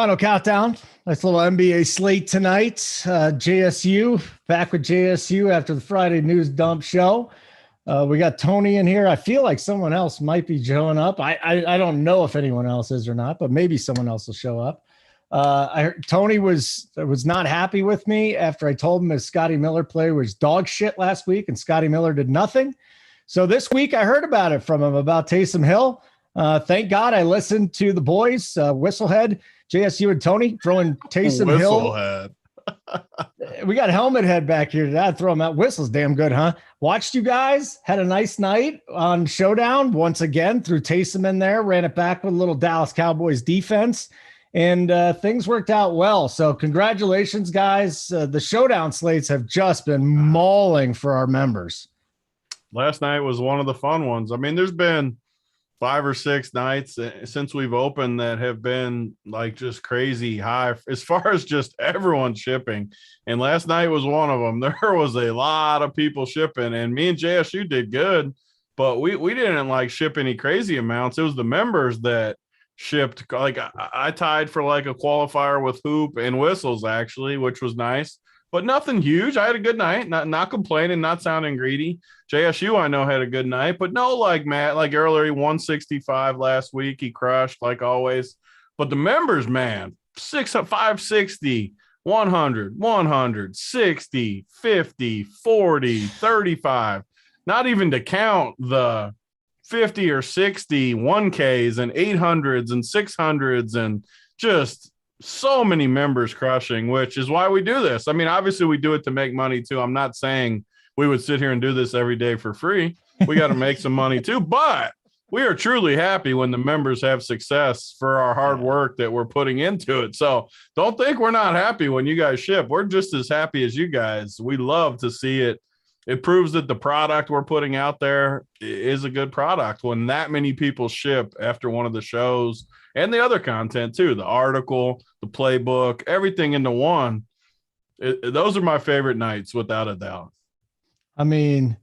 Final countdown. Nice little NBA slate tonight. JSU, back with JSU after the Friday news dump show. We got Tony in here. I feel like someone else might be showing up. I don't know if anyone else is or not, but maybe someone else will show up. I heard Tony was not happy with me after I told him his Scotty Miller play was dog shit last week, and Scotty Miller did nothing. So this week I heard about it from him about Taysom Hill. Thank God I listened to the boys, Whistlehead, JSU, and Tony throwing Taysom Hill. We got Helmet Head back here today. I'd throw him out. Whistle's damn good, huh? Watched you guys. Had a nice night on Showdown once again. Threw Taysom in there. Ran it back with a little Dallas Cowboys defense. And things worked out well. So congratulations, guys. The Showdown slates have just been mauling for our members. Last night was one of the fun ones. I mean, there's been 5 or 6 nights since we've opened that have been like just crazy high as far as just everyone shipping. And last night was one of them. There was a lot of people shipping, and me and JSU did good, but we didn't like ship any crazy amounts. It was the members that shipped. Like I tied for like a qualifier with Hoop and Whistles actually, which was nice, but nothing huge. I had a good night, not complaining, not sounding greedy. JSU, I know, had a good night, but no, like Matt, like earlier, he 165 last week. He crushed like always. But the members, man, 560, 100, 100, 60, 50, 40, 35. Not even to count the 50 or 60 1Ks and 800s and 600s and just so many members crushing, which is why we do this. I mean, obviously we do it to make money too. I'm not saying we would sit here and do this every day for free. We got to make some money too, but we are truly happy when the members have success for our hard work that we're putting into it. So don't think we're not happy when you guys ship. We're just as happy as you guys. We love to see it. It proves that the product we're putting out there is a good product when that many people ship after one of the shows and the other content too, the article, the playbook, everything into one. Those are my favorite nights without a doubt. I mean,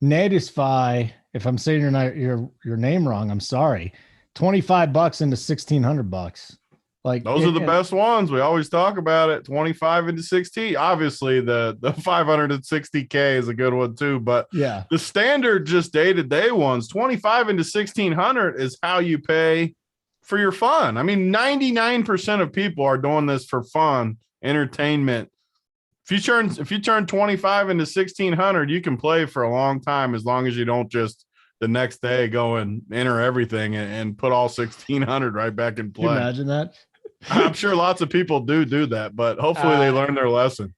Natisfy, if I'm saying your name wrong, I'm sorry. $25 into $1,600. Like those are the best ones. We always talk about it. 25 into 16. Obviously, the 560K is a good one too. But yeah, the standard just day-to-day ones, 25 into 1,600 is how you pay for your fun. I mean, 99% of people are doing this for fun, entertainment. If you turn 25 into 1,600, you can play for a long time as long as you don't just the next day go and enter everything and put all 1,600 right back in play. Can you imagine that? I'm sure lots of people do that, but hopefully they learn their lesson.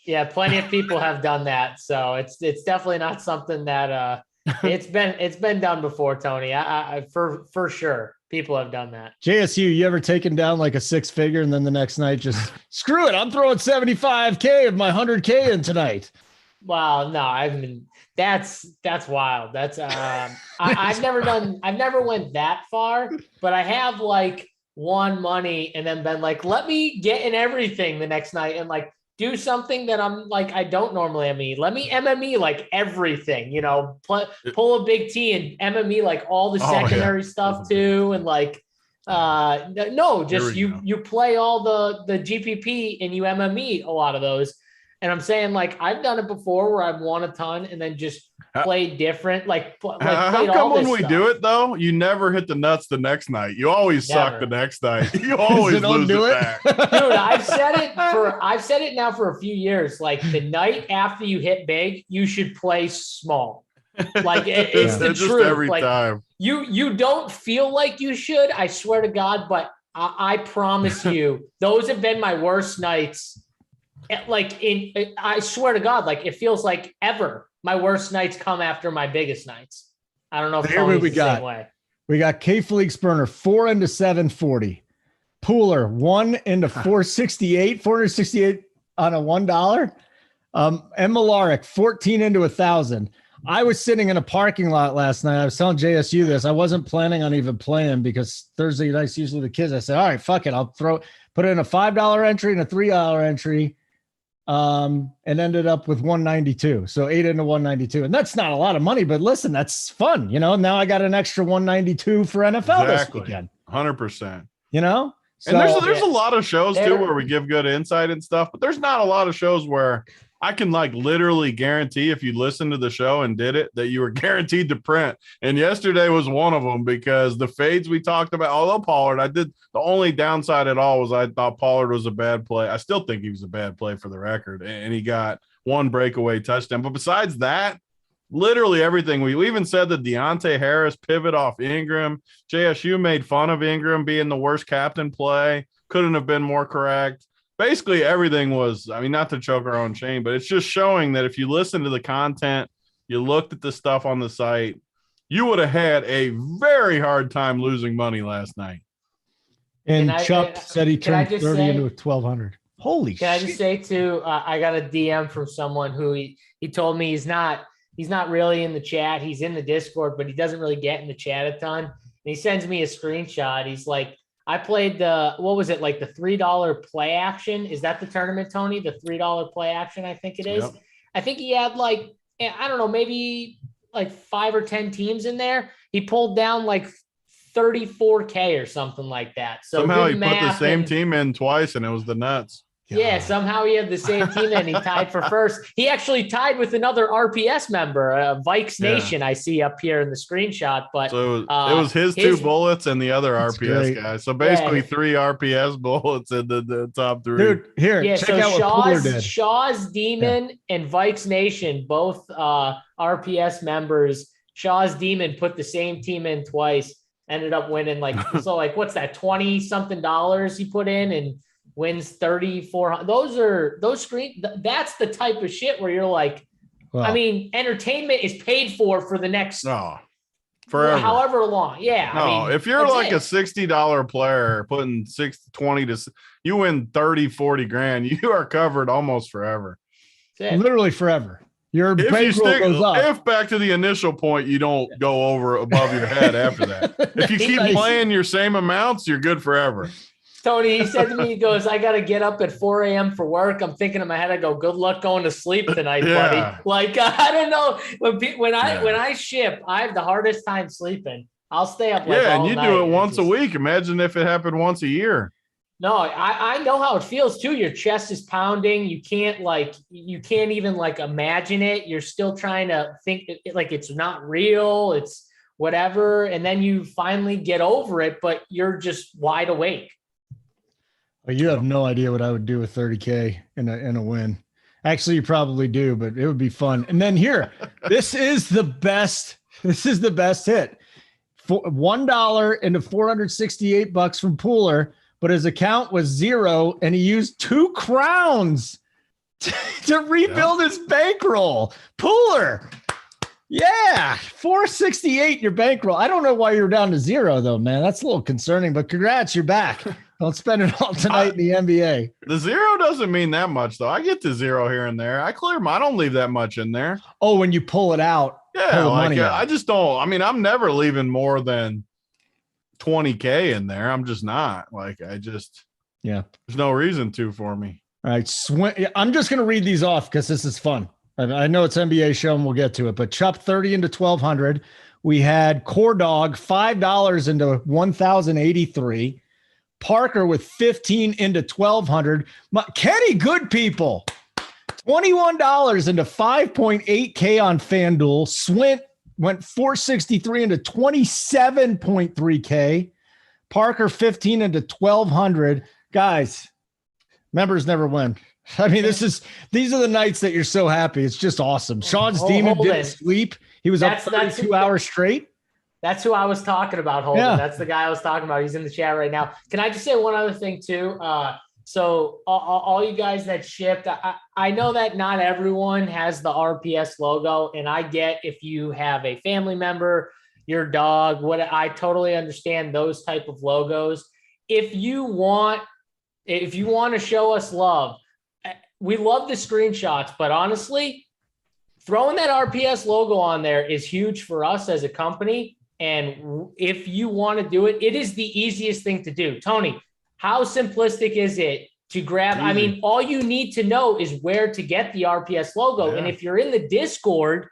Yeah, plenty of people have done that, so it's definitely not something that it's been done before, Tony. I for sure. People have done that. JSU, you ever taken down like a 6-figure and then the next night just screw it, I'm throwing 75K of my 100K in tonight? Well, no, I mean that's wild. That's I've never went that far, but I have like won money and then been like, let me get in everything the next night and like do something that I'm like I don't normally MME. Let me MME like everything, you know, pull a big T and MME like all the secondary stuff too, and like no, just you play all the GPP and you MME a lot of those. And I'm saying like I've done it before where I've won a ton and then just played different. How come when we do it though, you never hit the nuts the next night? You always suck the next night. You always lose it back. Dude, I've said it now for a few years. Like the night after you hit big, you should play small. Like it's the truth. Every time. You don't feel like you should, I swear to God, but I promise you, those have been my worst nights. I swear to God, like it feels like ever. My worst nights come after my biggest nights. I don't know if Tony's the same way. We got K Fleeks Burner 4 into 740. Pooler 1 into 468 on a $1. M. Malaric 14 into 1,000. I was sitting in a parking lot last night. I was telling JSU this. I wasn't planning on even playing because Thursday nights usually the kids. I said, all right, fuck it. I'll put in a $5 entry and a $3 entry. And ended up with 192. So 8 into 192. And that's not a lot of money, but listen, that's fun. You know, now I got an extra 192 for NFL this weekend. 100%. You know, And there's a lot of shows too where we give good insight and stuff, but there's not a lot of shows where I can like literally guarantee if you listen to the show and did it that you were guaranteed to print. And yesterday was one of them because the fades we talked about, although Pollard, the only downside at all was I thought Pollard was a bad play. I still think he was a bad play for the record, and he got one breakaway touchdown. But besides that, literally everything. We even said that Deontay Harris pivot off Ingram. JSU made fun of Ingram being the worst captain play. Couldn't have been more correct. Basically, everything was, I mean, not to choke our own shame, but it's just showing that if you listen to the content, you looked at the stuff on the site, you would have had a very hard time losing money last night. And Chuck said he turned 30 into a 1,200. Holy shit. Can I just say, too, I got a DM from someone who he told me he's not really in the chat. He's in the Discord, but he doesn't really get in the chat a ton. And he sends me a screenshot. He's like, I played the $3 play action. Is that the tournament, Tony? The $3 play action, I think it is. Yep. I think he had like, I don't know, maybe like 5 or 10 teams in there. He pulled down like 34K or something like that. So somehow he put the same team in twice and it was the nuts. Yeah, somehow he had the same team and he tied for first. He actually tied with another RPS member, Vikes Nation. I see up here in the screenshot. But so it was his 2 bullets and the other RPS guy. So basically 3 RPS bullets in the top 3. Dude, here, check out what Pooler did. Shaw's Demon and Vikes Nation, both RPS members. Shaw's Demon put the same team in twice. Ended up winning what's that, $20-something he put in and wins 34. That's the type of shit where you're like, well, I mean, entertainment is paid for the next forever, however long. Yeah. No, I mean, if you're like a $60 player putting 20 to, you win 30, 40 grand, you are covered almost forever. Literally forever. Your bankroll goes up. If back to the initial point, you don't go above your head after that. If you keep playing your same amounts, you're good forever. Tony, he said to me, he goes, I got to get up at 4 a.m. for work. I'm thinking in my head, I go, good luck going to sleep tonight, buddy. Like, I don't know. When I ship, I have the hardest time sleeping. I'll stay up all and you night. do it once a week. Imagine if it happened once a year. No, I know how it feels too. Your chest is pounding. You can't even imagine it. You're still trying to think it's not real. It's whatever. And then you finally get over it, but you're just wide awake. Well, you have no idea what I would do with 30K in a win. Actually, you probably do, but it would be fun. And then here, this is the best hit. $1 into $468 from Pooler, but his account was 0 and he used 2 crowns to rebuild his bankroll. Pooler. Yeah, 468 in your bankroll. I don't know why you're down to 0 though, man. That's a little concerning, but congrats, you're back. Don't spend it all tonight in the NBA. The 0 doesn't mean that much, though. I get to 0 here and there. I clear I don't leave that much in there. Oh, when you pull it out. Yeah, I just don't. I mean, I'm never leaving more than 20K in there. I'm just not. There's no reason to for me. All right. I'm just going to read these off because this is fun. I know it's NBA show and we'll get to it, but Chup 30 into 1,200. We had Core Dog $5 into 1,083. Parker with 15 into 1,200. Kenny Good People, $21 into 5.8K on FanDuel. Swint went 463 into 27.3K. Parker 15 into 1,200. Guys, members never win. I mean, these are the nights that you're so happy. It's just awesome. Sean's Demon didn't sleep. He was up 32 hours straight. That's who I was talking about, Holden. Yeah. That's the guy I was talking about. He's in the chat right now. Can I just say one other thing too? So all you guys that shipped, I know that not everyone has the RPS logo, and I get if you have a family member, your dog, I totally understand those type of logos. If you want to show us love, we love the screenshots, but honestly, throwing that RPS logo on there is huge for us as a company. And if you want to do it, it is the easiest thing to do. Tony, how simplistic is it to grab? Easy. I mean, all you need to know is where to get the RPS logo. Yeah. And if you're in the Discord,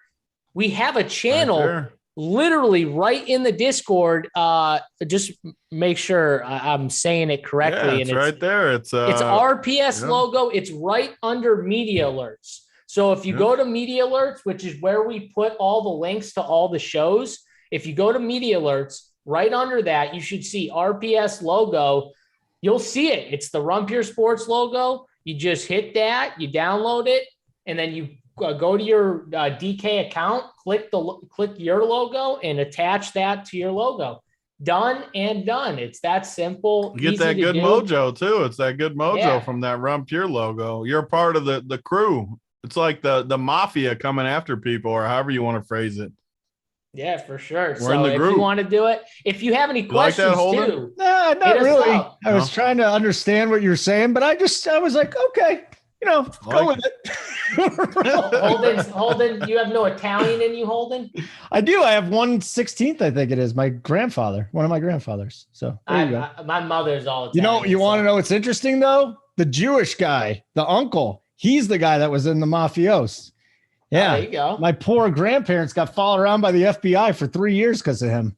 we have a channel literally right in the Discord. Just make sure I'm saying it correctly. Yeah, it's right there. It's RPS yeah. logo. It's right under media alerts. So if you go to media alerts, which is where we put all the links to all the shows, if you go to media alerts, right under that, you should see RPS logo. You'll see it. It's the Run Pure Sports logo. You just hit that, you download it, and then you go to your DK account, click your logo, and attach that to your logo. Done and done. It's that simple. You get that good mojo too. It's that good mojo from that Run Pure logo. You're part of the crew. It's like the mafia coming after people, or however you want to phrase it. Yeah, for sure. We're in the if group. you want to do it, if you have any questions too. No, not really. I was trying to understand what you're saying, but I was like, okay, go with it. Holden, you have no Italian in you, Holden? I do. I have 1/16th, I think it is. One of my grandfathers. So there you go. My mother's all Italian. You want to know what's interesting though? The Jewish guy, the uncle, he's the guy that was in the Mafios. Yeah. There you go. My poor grandparents got followed around by the FBI for 3 years because of him.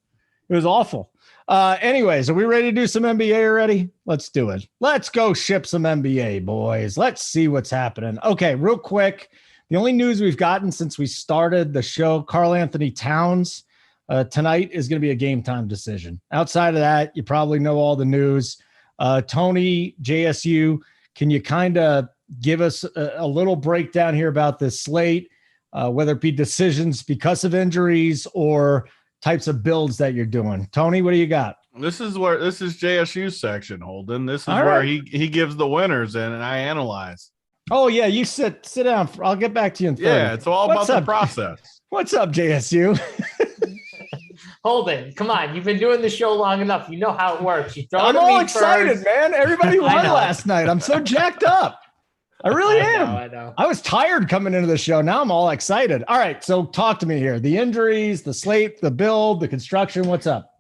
It was awful. Anyways, are we ready to do some NBA already? Let's do it. Let's go ship some NBA, boys. Let's see what's happening. Okay, real quick. The only news we've gotten since we started the show, Karl Anthony Towns tonight is going to be a game time decision. Outside of that, you probably know all the news. Tony, JSU, can you kind of give us a little breakdown here about this slate? Whether it be decisions because of injuries or types of builds that you're doing. Tony, what do you got? This is JSU's section, Holden. This is where he gives the winners and I analyze. Oh yeah, you sit down. I'll get back to you in 30. Yeah, it's all about the process. What's up, JSU? Holden, come on. You've been doing the show long enough. You know how it works. I'm all excited, man. Everybody won last night. I'm so jacked up. I really am. I know. I was tired coming into the show. Now I'm all excited. All right. So talk to me here. The injuries, the slate, the build, the construction. What's up?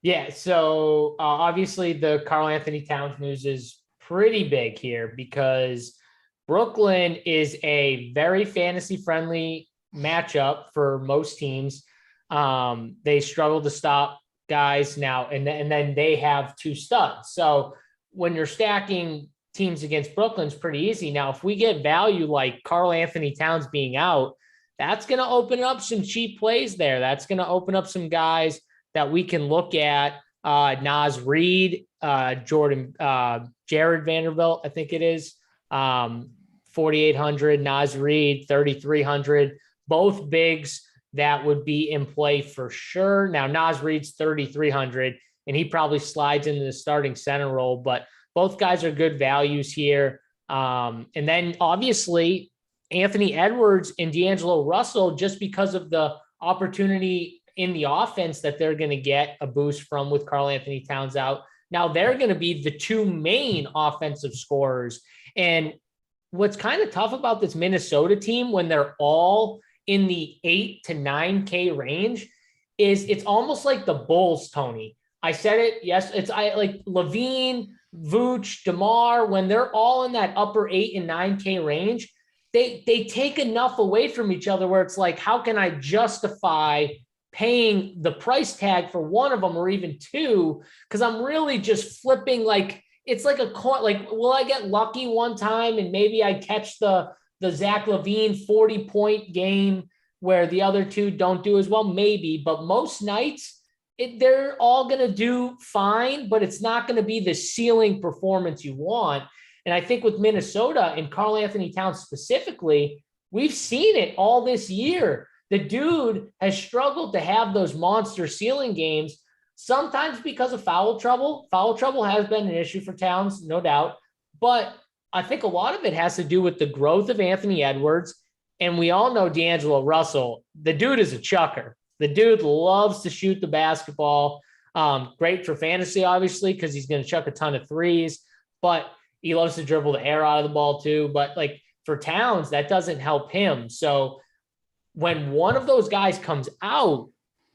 Yeah. So obviously the Karl Anthony Towns news is pretty big here because Brooklyn is a very fantasy friendly matchup for most teams. They struggle to stop guys now, and then they have two studs. So when you're stacking teams against Brooklyn's pretty easy. Now, if we get value like Karl Anthony Towns being out, that's going to open up some cheap plays there. That's going to open up some guys that we can look at. Naz Reid, Jared Vanderbilt, I think it is. 4,800, Naz Reid, 3,300, both bigs that would be in play for sure. Now, Naz Reid's 3,300, and he probably slides into the starting center role, but both guys are good values here. And then obviously Anthony Edwards and D'Angelo Russell, just because of the opportunity in the offense that they're going to get a boost from with Karl Anthony Towns out. Now they're going to be the two main offensive scorers. And what's kind of tough about this Minnesota team when they're all in the 8 to 9K range is it's almost like the Bulls, Tony. I said it. Yes. I like Levine, Vooch, DeMar, when they're all in that upper 8 and 9K range, they take enough away from each other where it's like, how can I justify paying the price tag for one of them or even two? Because I'm really just flipping like it's like a coin. Like, will I get lucky one time and maybe I catch the Zach LaVine 40-point game where the other two don't do as well? Maybe, but most nights, they're all going to do fine, but it's not going to be the ceiling performance you want. And I think with Minnesota and Karl Anthony Towns specifically, we've seen it all this year. The dude has struggled to have those monster ceiling games, sometimes because of foul trouble. Foul trouble has been an issue for Towns, no doubt. But I think a lot of it has to do with the growth of Anthony Edwards. And we all know D'Angelo Russell. The dude is a chucker. The dude loves to shoot the basketball. Great for fantasy, obviously, because he's going to chuck a ton of threes, but he loves to dribble the air out of the ball too. But like for Towns, that doesn't help him. So when one of those guys comes out,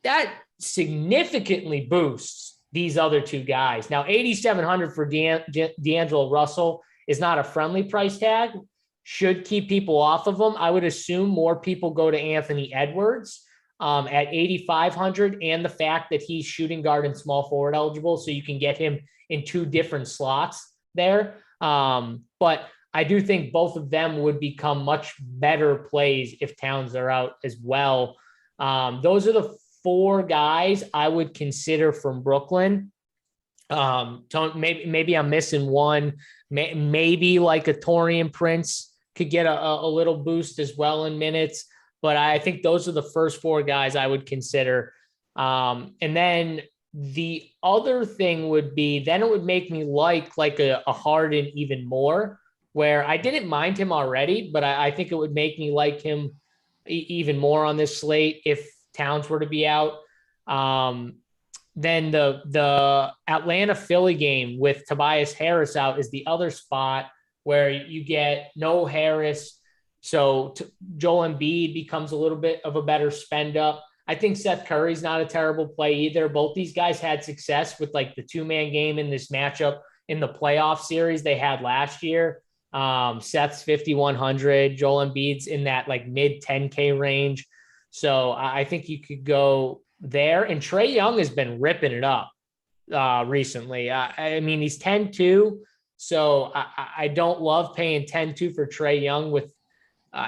that significantly boosts these other two guys. Now, 8,700 for D'Angelo Russell is not a friendly price tag. Should keep people off of him. I would assume more people go to Anthony Edwards. at 8,500, and the fact that he's shooting guard and small forward eligible. So you can get him in 2 different slots there. But I do think both of them would become much better plays if Towns are out as well. Those are the 4 guys I would consider from Brooklyn. Maybe I'm missing one. Maybe like a Taurean Prince could get a little boost as well in minutes. But I think those are the first 4 guys I would consider. And then the other thing would be, then it would make me like a Harden even more, where I didn't mind him already, but I think it would make me like him even more on this slate if Towns were to be out. Then the Atlanta Philly game with Tobias Harris out is the other spot where you get no Harris. So Joel Embiid becomes a little bit of a better spend up. I think Seth Curry's not a terrible play either. Both these guys had success with like the 2-man game in this matchup in the playoff series they had last year. Seth's 5,100, Joel Embiid's in that like mid 10K range. So I think you could go there. And Trae Young has been ripping it up recently. I mean, he's 10-2. So I don't love paying 10-2 for Trae Young with,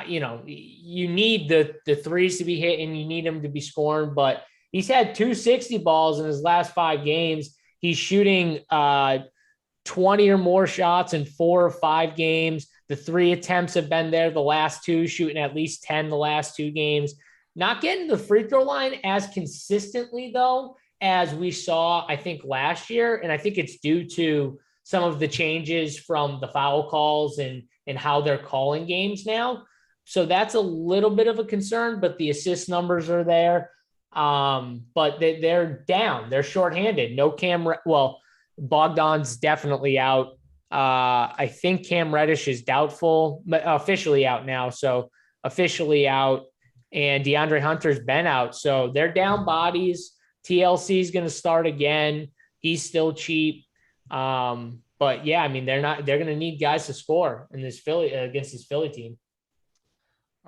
you need the threes to be hit and you need him to be scoring, but he's had 260 balls in his last 5 games. He's shooting 20 or more shots in 4 or 5 games. The 3 attempts have been there the last 2, shooting at least 10 the last 2 games. Not getting the free throw line as consistently, though, as we saw, I think, last year. And I think it's due to some of the changes from the foul calls and how they're calling games now. So that's a little bit of a concern, but the assist numbers are there. But they're down. They're shorthanded. No Cam. Well, Bogdan's definitely out. I think Cam Reddish is doubtful, but officially out now. So officially out. And DeAndre Hunter's been out. So they're down bodies. TLC is going to start again. He's still cheap. But yeah, I mean, they're going to need guys to score in this against this Philly team.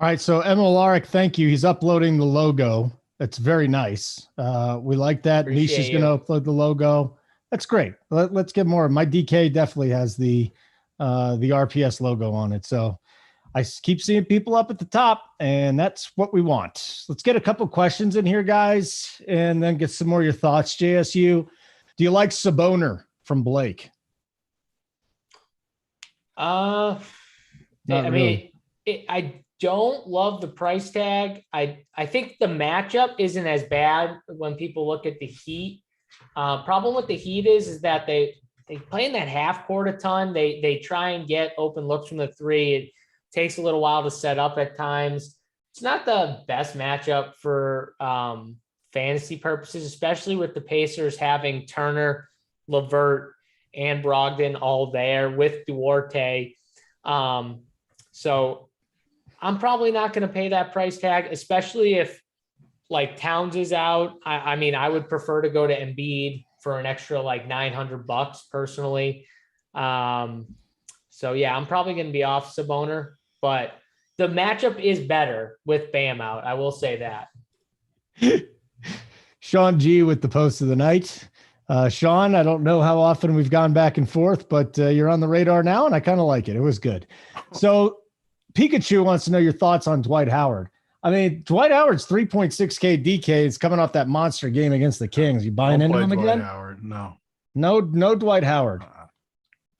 All right. So Emilaric, thank you. He's uploading the logo. That's very nice. We like that. Nisha's going to upload the logo. That's great. Let's get more. My DK definitely has the RPS logo on it. So I keep seeing people up at the top, and that's what we want. Let's get a couple questions in here, guys, and then get some more of your thoughts. JSU, do you like Saboner from Blake? I don't love the price tag. I think the matchup isn't as bad when people look at the Heat. Problem with the Heat is that they play in that half court a ton. They try and get open looks from the 3. It takes a little while to set up at times. It's not the best matchup for fantasy purposes, especially with the Pacers having Turner, LeVert, and Brogdon all there with Duarte. So I'm probably not going to pay that price tag, especially if like Towns is out. I mean, I would prefer to go to Embiid for an extra like $900 personally. So yeah, I'm probably going to be off Saboner, but the matchup is better with Bam out. I will say that. Sean G with the post of the night. Sean, I don't know how often we've gone back and forth, but you're on the radar now, and I kind of like it. It was good. So Pikachu wants to know your thoughts on Dwight Howard. I mean, Dwight Howard's 3.6K DK is coming off that monster game against the Kings. You buying into him again? Howard, no, Dwight Howard.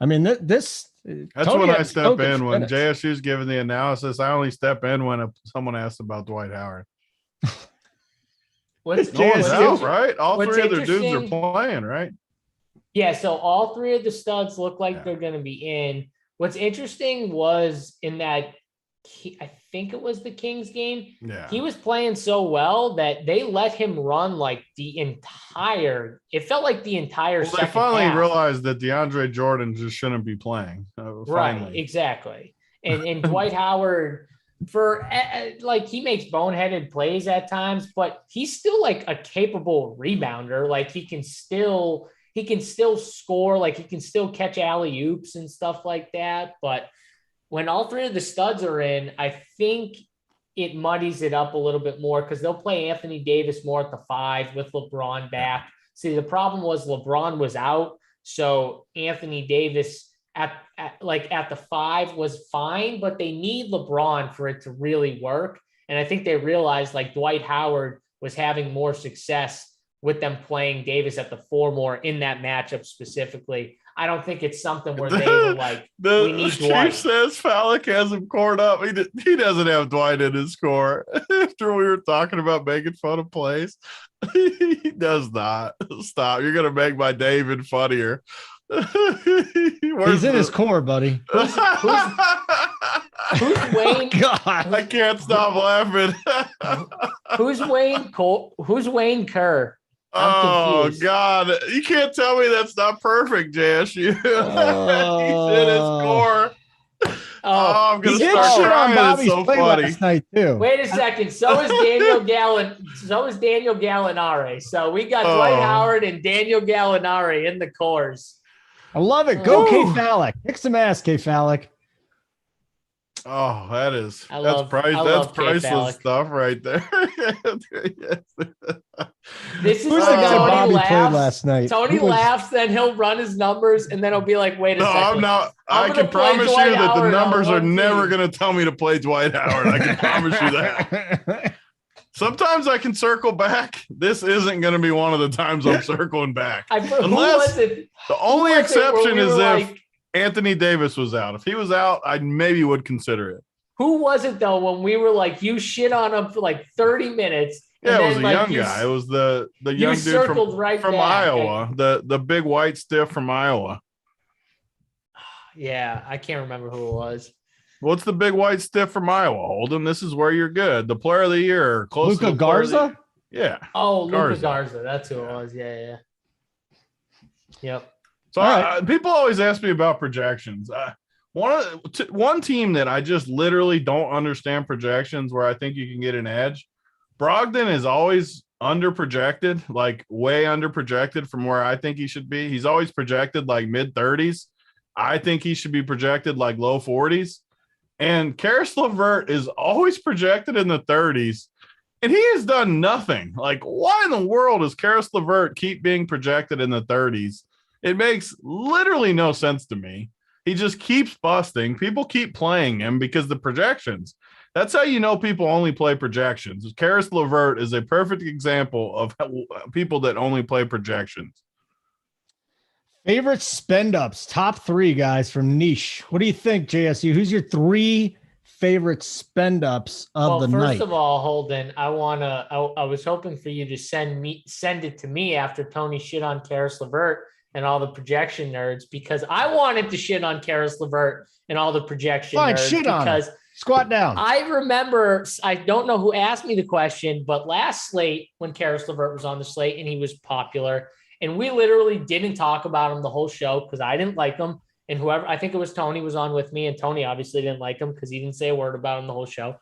I mean, that's Tony when I step in when JSU's giving the analysis. I only step in when someone asks about Dwight Howard. What's out, right? All 3 of their dudes are playing, right? Yeah, so all 3 of the studs look like they're going to be in. What's interesting was in that, I think it was the Kings game. Yeah. He was playing so well that they let him run like it felt like the entire second half. They finally realized that DeAndre Jordan just shouldn't be playing. Right, exactly. And Dwight Howard, for like, he makes boneheaded plays at times, but he's still like a capable rebounder. Like he can still score, like he can still catch alley-oops and stuff like that. But when all 3 of the studs are in, I think it muddies it up a little bit more because they'll play Anthony Davis more at the 5 with LeBron back. See, the problem was LeBron was out, so Anthony Davis at the 5 was fine, but they need LeBron for it to really work. And I think they realized like Dwight Howard was having more success with them playing Davis at the 4 more in that matchup specifically. I don't think it's something where they were like, we need Dwight. Chief says Fallick has him cored up. He doesn't have Dwight in his score. After we were talking about making fun of plays, he does not. Stop. You're going to make my David funnier. He's in his core, buddy. Who's Wayne? God, I can't stop laughing. Who's Wayne Kerr? Oh confused. God! You can't tell me that's not perfect, JSU. He's in his core. I'm gonna he did start shit on crying. It's Bobby's so play funny. last night too. Wait a second. So is Daniel Gallinari. So we got Dwight Howard and Daniel Gallinari in the cores. I love it. Go, K. Fallick. Kick some ass, K. Fallick. Oh, that's love priceless Fallick. stuff right there. This is Who's the guy Tony Bobby laughs. played last night? Tony laughs, then he'll run his numbers, and then he'll be like, "Wait a second." I'm not. I can promise you that the numbers are never going to tell me to play Dwight Howard. I can promise you that. Sometimes I can circle back. This isn't going to be one of the times I'm circling back. Unless the only exception is if Anthony Davis was out. If he was out, I maybe would consider it. Who was it though? When we were like, you shit on him for like 30 minutes. Yeah, it was a young guy. It was the young dude from Iowa, the big white stiff from Iowa. Yeah, I can't remember who it was. What's the big white stiff from Iowa? Holden, this is where you're good. The player of the year, close Luka to Garza? Yeah. Oh, Luka Garza. That's who it was. Yeah. Yep. So people always ask me about projections. One team that I just literally don't understand projections where I think you can get an edge. Brogdon is always under projected, like way under projected from where I think he should be. He's always projected like mid 30s. I think he should be projected like low 40s. And Karis LeVert is always projected in the 30s. And he has done nothing. Like, why in the world does Karis LeVert keep being projected in the 30s? It makes literally no sense to me. He just keeps busting. People keep playing him because the projections. That's how you know people only play projections. Karis LeVert is a perfect example of people that only play projections. Favorite spend ups, top 3 guys from Niche. What do you think, JSU? Who's your 3 favorite spend ups of the night? First of all, Holden, I was hoping for you to send it to me after Tony shit on Karis LeVert and all the projection nerds, because I wanted to shit on Karis LeVert and all the projection nerds. Shit on because squat down. I remember, I don't know who asked me the question, but last slate when Karis LeVert was on the slate and he was popular, and we literally didn't talk about him the whole show because I didn't like him. And whoever, I think it was Tony, was on with me, and Tony obviously didn't like him because he didn't say a word about him the whole show.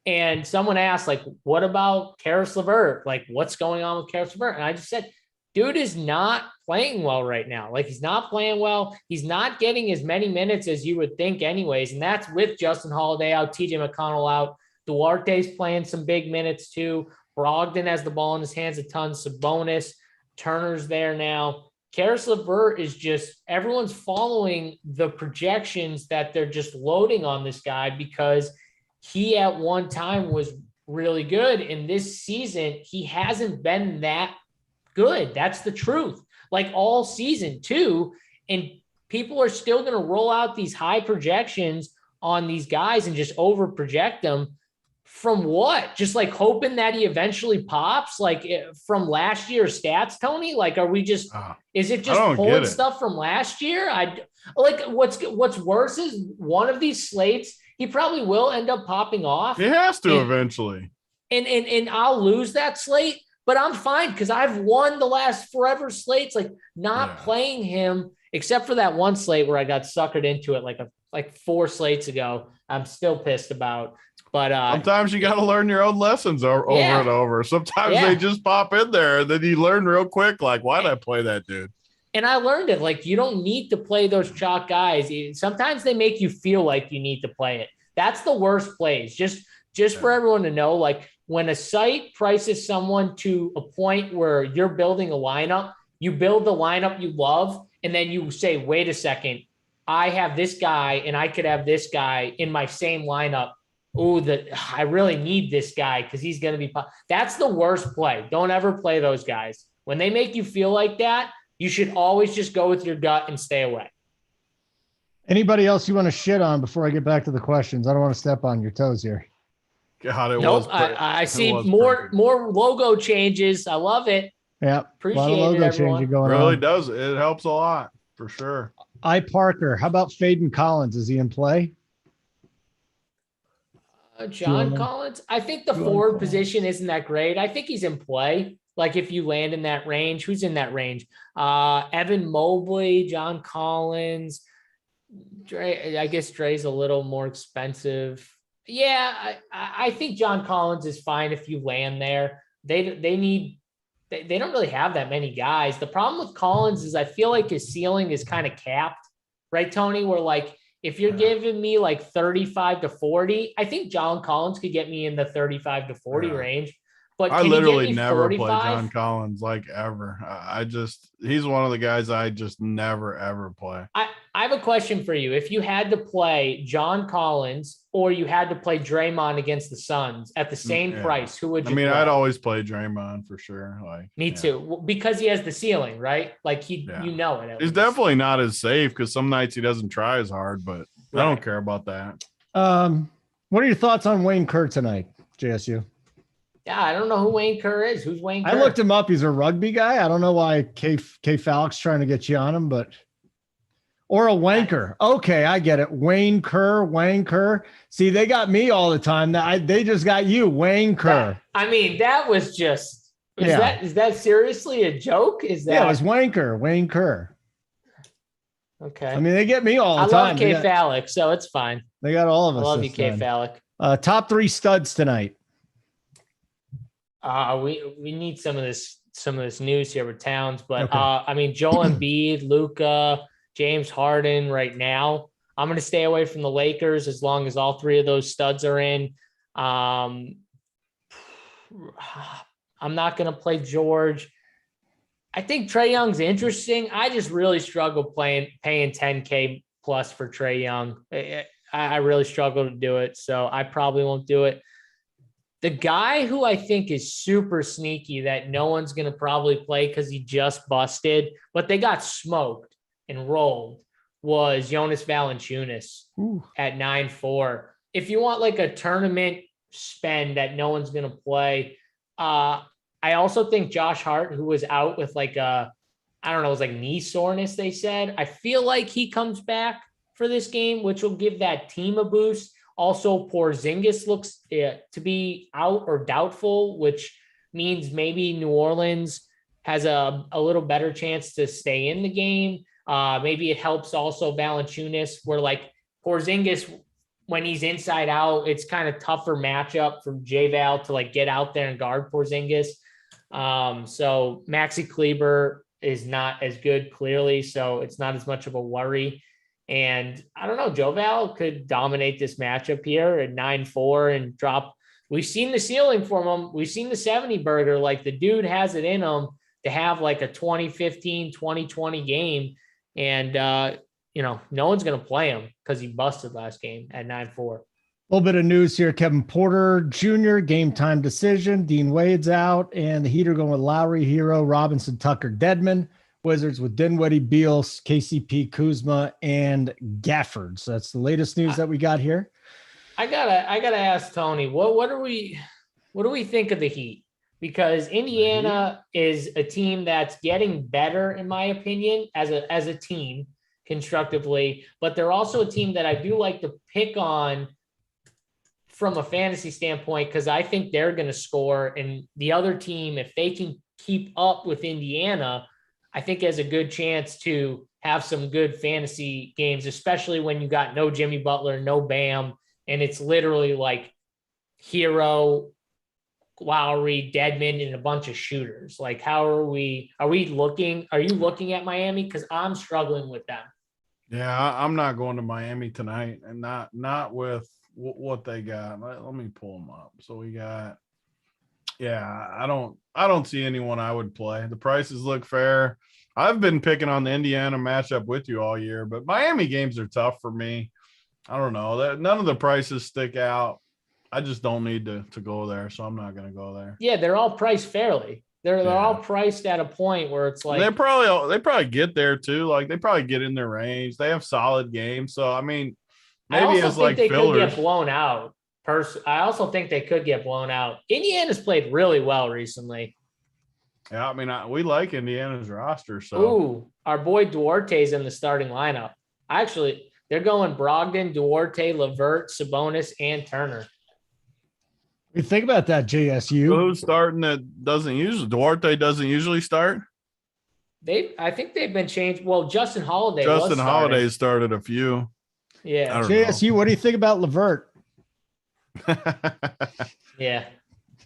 And someone asked, like, what about Karis LeVert? Like, what's going on with Karis LeVert? And I just said, dude is not playing well right now. Like, he's not playing well. He's not getting as many minutes as you would think anyways. And that's with Justin Holiday out, TJ McConnell out. Duarte's playing some big minutes too. Brogdon has the ball in his hands a ton. Sabonis, Turner's there now. Karis LeVert is just, everyone's following the projections that they're just loading on this guy because he at one time was really good. And this season, he hasn't been that good. That's the truth. Like all season too. And people are still going to roll out these high projections on these guys and just over project them. From what? Just like hoping that he eventually pops, like from last year's stats, Tony? Like, are we just, is it just pulling stuff from last year? What's worse is one of these slates, he probably will end up popping off. He has to eventually. And I'll lose that slate, but I'm fine because I've won the last forever slates, like not playing him, except for that one slate where I got suckered into it like 4 slates ago. I'm still pissed about. But sometimes you got to learn your own lessons over and over. Sometimes they just pop in there and then you learn real quick. Like, why did I play that dude? And I learned it. Like, you don't need to play those chalk guys. Sometimes they make you feel like you need to play it. That's the worst plays. Just just for everyone to know, like when a site prices someone to a point where you're building a lineup, you build the lineup you love, and then you say, wait a second, I have this guy and I could have this guy in my same lineup. Oh, I really need this guy because he's going to be. That's the worst play. Don't ever play those guys. When they make you feel like that, you should always just go with your gut and stay away. Anybody else you want to shit on before I get back to the questions? I don't want to step on your toes here. God, I see more logo changes. I love it. Yeah, appreciate a lot of logo it, everyone. changing going really on. Does. It helps a lot for sure. Parker, how about Faden Collins? Is he in play? John Collins. I think the forward position isn't that great. I think he's in play. Like if you land in that range, who's in that range? Evan Mobley, John Collins. Dre, I guess Dre's a little more expensive. Yeah, I think John Collins is fine if you land there. They don't really have that many guys. The problem with Collins is I feel like his ceiling is kind of capped, right, Tony? Where like if you're giving me like 35 to 40, I think John Collins could get me in the 35 to 40 range. But I literally never play John Collins like ever. He's one of the guys I just never, ever play. I have a question for you. If you had to play John Collins or you had to play Draymond against the Suns at the same price, who would you play? I'd always play Draymond for sure. Me too, because he has the ceiling, right? Like you know it. He's definitely not as safe because some nights he doesn't try as hard, but I don't care about that. What are your thoughts on Wayne Kerr tonight, JSU? Yeah, I don't know who Wayne Kerr is. Who's Wayne Kerr? I looked him up. He's a rugby guy. I don't know why K Falk's trying to get you on him, but or a wanker. Okay, I get it. Wayne Kerr. See, they got me all the time. They just got you, Wayne Kerr. That was just. Is that seriously a joke? Is that? Yeah, it was Wayne Kerr. Okay. They get me all the time. I love K Falk, so it's fine. They got all of us. I love you, K Falk. Top 3 studs tonight. We need some of this news here with Towns, but Joel Embiid, Luka, James Harden right now. I'm going to stay away from the Lakers as long as all 3 of those studs are in. I'm not going to play George. I think Trae Young's interesting. I just really struggle paying $10K plus for Trae Young. I really struggle to do it, so I probably won't do it. The guy who I think is super sneaky that no one's going to probably play because he just busted, but they got smoked and rolled was Jonas Valanciunas at 9-4. If you want like a tournament spend that no one's going to play, I also think Josh Hart, who was out with like it was like knee soreness, they said. I feel like he comes back for this game, which will give that team a boost. Also, Porzingis looks to be out or doubtful, which means maybe New Orleans has a little better chance to stay in the game. Maybe it helps also Valanciunas, where like Porzingis, when he's inside out, it's kind of tougher matchup for J-Val to like get out there and guard Porzingis. So Maxi Kleber is not as good, clearly, so it's not as much of a worry. And I don't know, Joval could dominate this matchup here at 9-4 and drop. We've seen the ceiling from him. We've seen the 70 burger. Like the dude has it in him to have like a 2015, 2020 game. And, no one's going to play him because he busted last game at 9-4. A little bit of news here. Kevin Porter Jr., game time decision. Dean Wade's out. And the Heat are going with Lowry, Hero, Robinson, Tucker, Dedmon. Wizards with Dinwiddie, Beal, KCP, Kuzma, and Gafford. So that's the latest news that we got here. I gotta ask Tony, what do we think of the Heat? Because Indiana is a team that's getting better, in my opinion, as a team constructively, but they're also a team that I do like to pick on from a fantasy standpoint because I think they're going to score, and the other team, if they can keep up with Indiana, I think has a good chance to have some good fantasy games, especially when you got no Jimmy Butler, no Bam, and it's literally like Hero, Lowry, Dedmon, and a bunch of shooters. Like, are you looking at Miami? Because I'm struggling with them. Yeah, I'm not going to Miami tonight, and not with what they got. Let me pull them up. So we got, yeah, I don't see anyone I would play. The prices look fair. I've been picking on the Indiana matchup with you all year, but Miami games are tough for me. I don't know that none of the prices stick out. I just don't need to go there, so I'm not going to go there. Yeah, they're all priced fairly. They're all priced at a point where it's like they probably get there too. Like they probably get in their range. They have solid games, so I mean, maybe I also it's think like they fillers. could get blown out. I also think they could get blown out. Indiana's played really well recently. Yeah, I mean, we like Indiana's roster. So, ooh, our boy Duarte's in the starting lineup. Actually, they're going Brogdon, Duarte, LeVert, Sabonis, and Turner. You think about that, JSU. Who's starting that doesn't usually? Duarte doesn't usually start. I think they've been changed. Well, Justin Holiday. Started a few. Yeah. JSU, what do you think about LeVert? Yeah.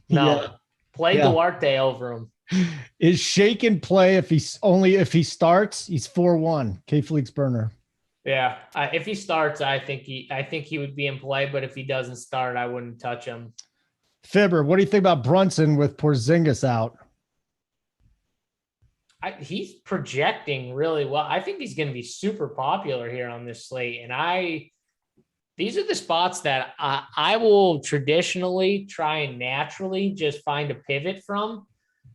No. Play Duarte over him. Is Shake and play if he starts? He's 4-1. K-Fleek's burner. Yeah. If he starts, I think he would be in play. But if he doesn't start, I wouldn't touch him. Fibber, what do you think about Brunson with Porzingis out? He's projecting really well. I think he's going to be super popular here on this slate. And these are the spots that I will traditionally try and naturally just find a pivot from.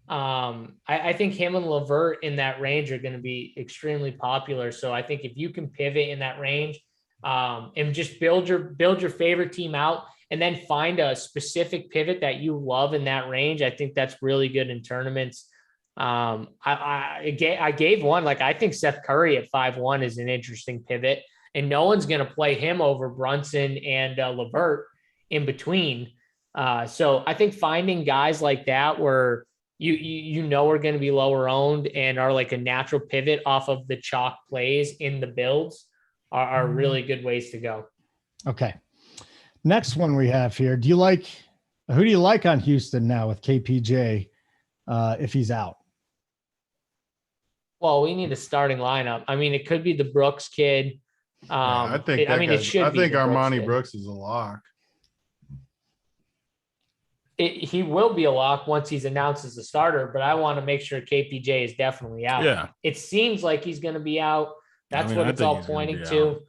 I think him and LeVert in that range are going to be extremely popular. So I think if you can pivot in that range and just build your favorite team out and then find a specific pivot that you love in that range, I think that's really good in tournaments. I gave one, like I think Seth Curry at 5-1 is an interesting pivot, and no one's going to play him over Brunson and LeVert in between. So I think finding guys like that where you know are going to be lower owned and are like a natural pivot off of the chalk plays in the builds are really good ways to go. Okay. Next one we have here. Who do you like on Houston now with KPJ if he's out? Well, we need a starting lineup. I mean, it could be the Brooks kid. I think Armani Brooks is a lock. He will be a lock once he's announced as a starter, but I want to make sure KPJ is definitely out. Yeah. It seems like he's going to be out. That's what it's all pointing to.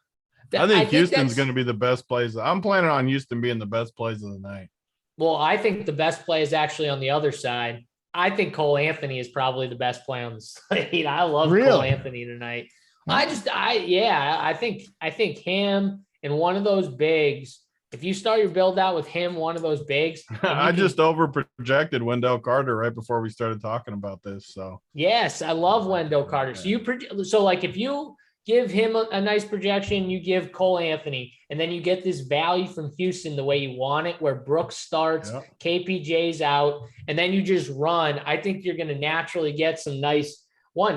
I think Houston's going to be the best plays. I'm planning on Houston being the best plays of the night. Well, I think the best play is actually on the other side. I think Cole Anthony is probably the best play on the slate. I love Cole Anthony tonight. I think him and one of those bigs. If you start your build out with him, one of those bigs. I just over projected Wendell Carter right before we started talking about this. So yes, I love Wendell Carter. So like if you give him a nice projection, you give Cole Anthony, and then you get this value from Houston the way you want it, where Brooks starts, KPJ's out, and then you just run. I think you're going to naturally get some nice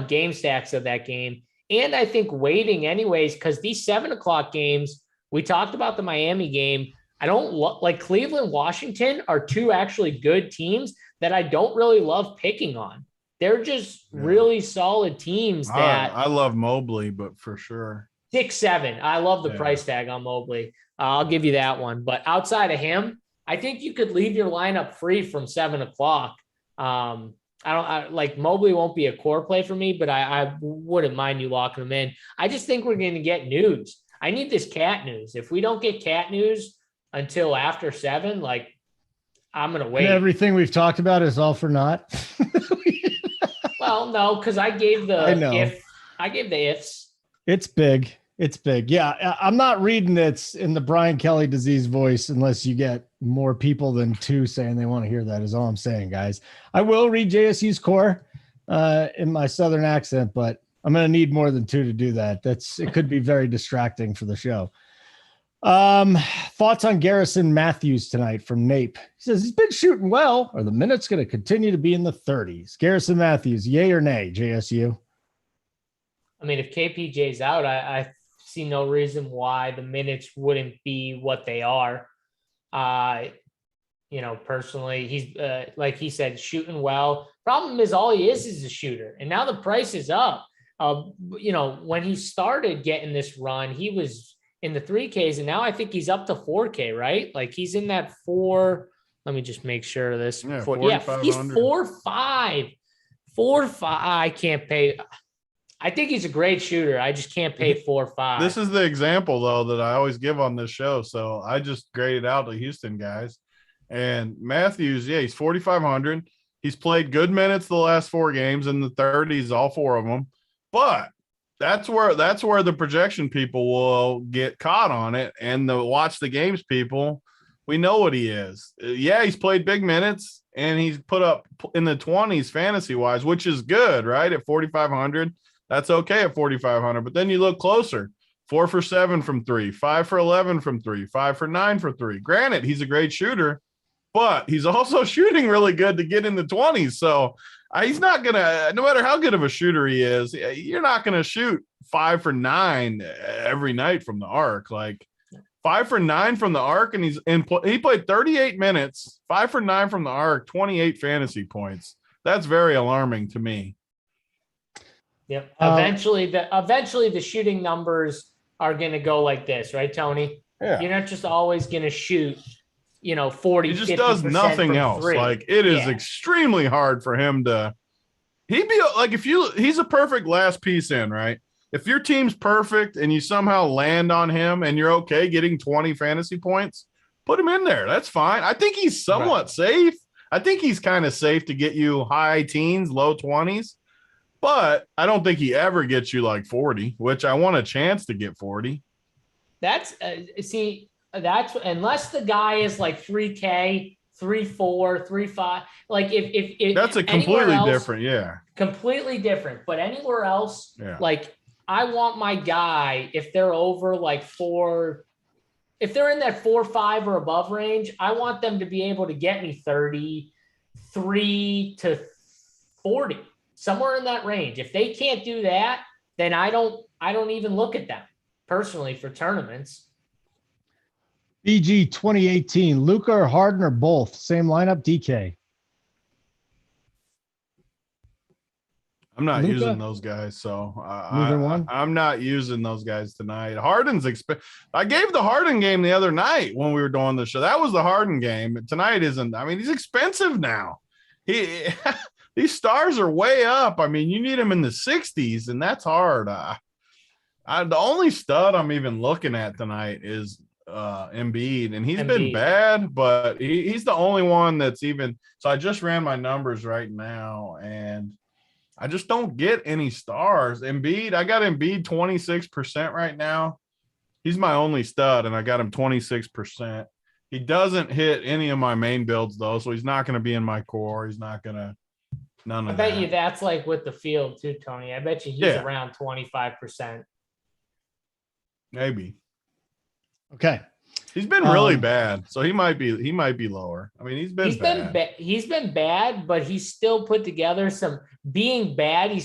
game stacks of that game. And I think waiting anyways, because these 7:00 games, we talked about the Miami game. I don't like Cleveland, Washington are two actually good teams that I don't really love picking on. They're just really solid teams that I love Mobley, but for sure 6-7. I love the price tag on Mobley. I'll give you that one. But outside of him, I think you could leave your lineup free from 7:00. Like Mobley won't be a core play for me, but I wouldn't mind you locking him in. I just think we're going to get news. I need this cat news. If we don't get cat news until after 7, like I'm going to wait. And everything we've talked about is all for naught. Well, no, because I gave the ifs. It's big. It's big. Yeah. I'm not reading it in the Brian Kelly disease voice unless you get more people than 2 saying they want to hear that is all I'm saying, guys. I will read JSU's core in my Southern accent, but I'm going to need more than 2 to do that. It could be very distracting for the show. Thoughts on Garrison Matthews tonight from Nape. He says he's been shooting well. Are the minutes going to continue to be in the 30s? Garrison Matthews, yay or nay, JSU? I mean, if KPJ's out, I see no reason why the minutes wouldn't be what they are. Personally, he's like he said, shooting well. Problem is all he is a shooter. And now the price is up. When he started getting this run, he was in the 3Ks, and now I think he's up to 4K, right? Like he's in that 4. Let me just make sure of this. Yeah, He's 4.5. 4.5. I can't pay. I think he's a great shooter. I just can't pay 4.5. This is the example, though, that I always give on this show. So I just graded out the Houston guys. And Matthews, yeah, he's 4,500. He's played good minutes the last 4 games in the 30s, all 4 of them. But that's where the projection people will get caught on it. And the watch the games people, we know what he is. Yeah, he's played big minutes, and he's put up in the 20s fantasy-wise, which is good, right, at 4,500. That's okay at 4,500. But then you look closer, 4 for 7 from 3, 5 for 11 from 3, 5 for 9 for 3. Granted, he's a great shooter, but he's also shooting really good to get in the 20s. So he's not going to, no matter how good of a shooter he is, you're not going to shoot 5 for 9 every night from the arc. Like 5 for 9 from the arc, and he played 38 minutes, 5 for 9 from the arc, 28 fantasy points. That's very alarming to me. Yep. Eventually the shooting numbers are going to go like this, right, Tony? Yeah. You're not just always going to shoot, 40. He just does nothing else. 3. Like it is extremely hard for him to. He'd be like he's a perfect last piece in, right? If your team's perfect and you somehow land on him and you're okay getting 20 fantasy points, put him in there. That's fine. I think he's somewhat safe. I think he's kind of safe to get you high teens, low 20s. But I don't think he ever gets you like 40, which I want a chance to get 40. That's unless the guy is like 3K, 3.4, 3.5. Like if that's a completely different, completely different. But anywhere else, like I want my guy, if they're over like 4, if they're in that 4.5 or above range, I want them to be able to get me 33 to 40. Somewhere in that range. If they can't do that, then I don't even look at them personally for tournaments. BG 2018, Luka or Harden or both? Same lineup, DK. I'm not using those guys, so neither one. I'm not using those guys tonight. Harden's I gave the Harden game the other night when we were doing the show. That was the Harden game. Tonight isn't. I mean, he's expensive now. These stars are way up. I mean, you need him in the 60s, and that's hard. The only stud I'm even looking at tonight is Embiid, and he's been bad, but he's the only one that's even. So I just ran my numbers right now, and I just don't get any stars. Embiid, I got Embiid 26% right now. He's my only stud, and I got him 26%. He doesn't hit any of my main builds, though, so he's not going to be in my core. He's not going to. None of I bet you that's like with the field too, Tony. I bet you he's around 25%. Maybe. Okay. He's been really bad, so he might be lower. I mean, he's been bad, but he's still put together some together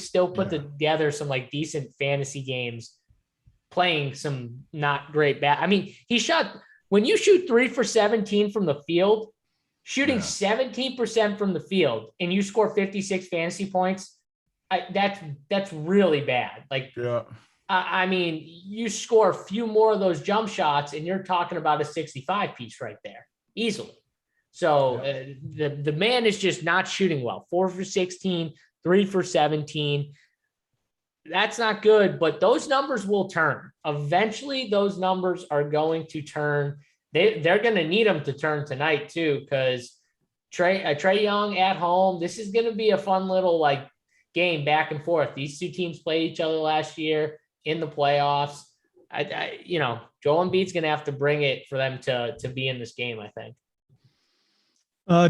some like decent fantasy games, playing some not great bad. I mean, when you shoot 3 for 17 from the field, shooting 17% from the field, and you score 56 fantasy points, that's really bad. Like, I mean, you score a few more of those jump shots, and you're talking about a 65 piece right there, easily. So the man is just not shooting well. 4 for 16, 3 for 17. That's not good, but those numbers will turn. Eventually, those numbers are going to turn. They're going to need them to turn tonight too, because Trae Young at home. This is going to be a fun little like game back and forth. These two teams played each other last year in the playoffs. Joel Embiid's going to have to bring it for them to be in this game, I think.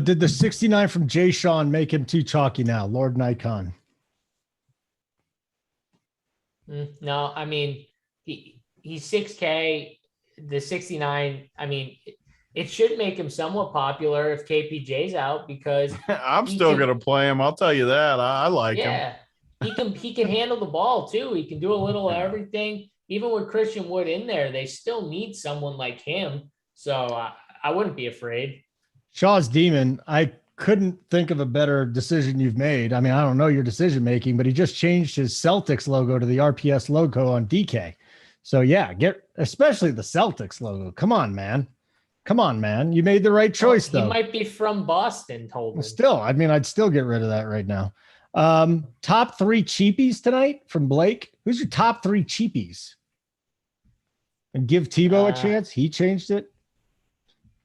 Did the 69 from Jay Sean make him too chalky now, Lord Nikon? No, I mean he's 6K. The 69, I mean, it should make him somewhat popular if KPJ's out, because I'm still going to play him. I'll tell you that. I like him. Yeah, he can handle the ball too. He can do a little of everything. Even with Christian Wood in there, they still need someone like him. So I wouldn't be afraid. Shaw's Demon, I couldn't think of a better decision you've made. I mean, I don't know your decision making, but he just changed his Celtics logo to the RPS logo on DK. So yeah, especially the Celtics logo. Come on, man. Come on, man. You made the right choice, though. He might be from Boston, told me. Still, I mean, I'd still get rid of that right now. Top 3 cheapies tonight from Blake. Who's your top 3 cheapies? And give Tebow a chance. He changed it.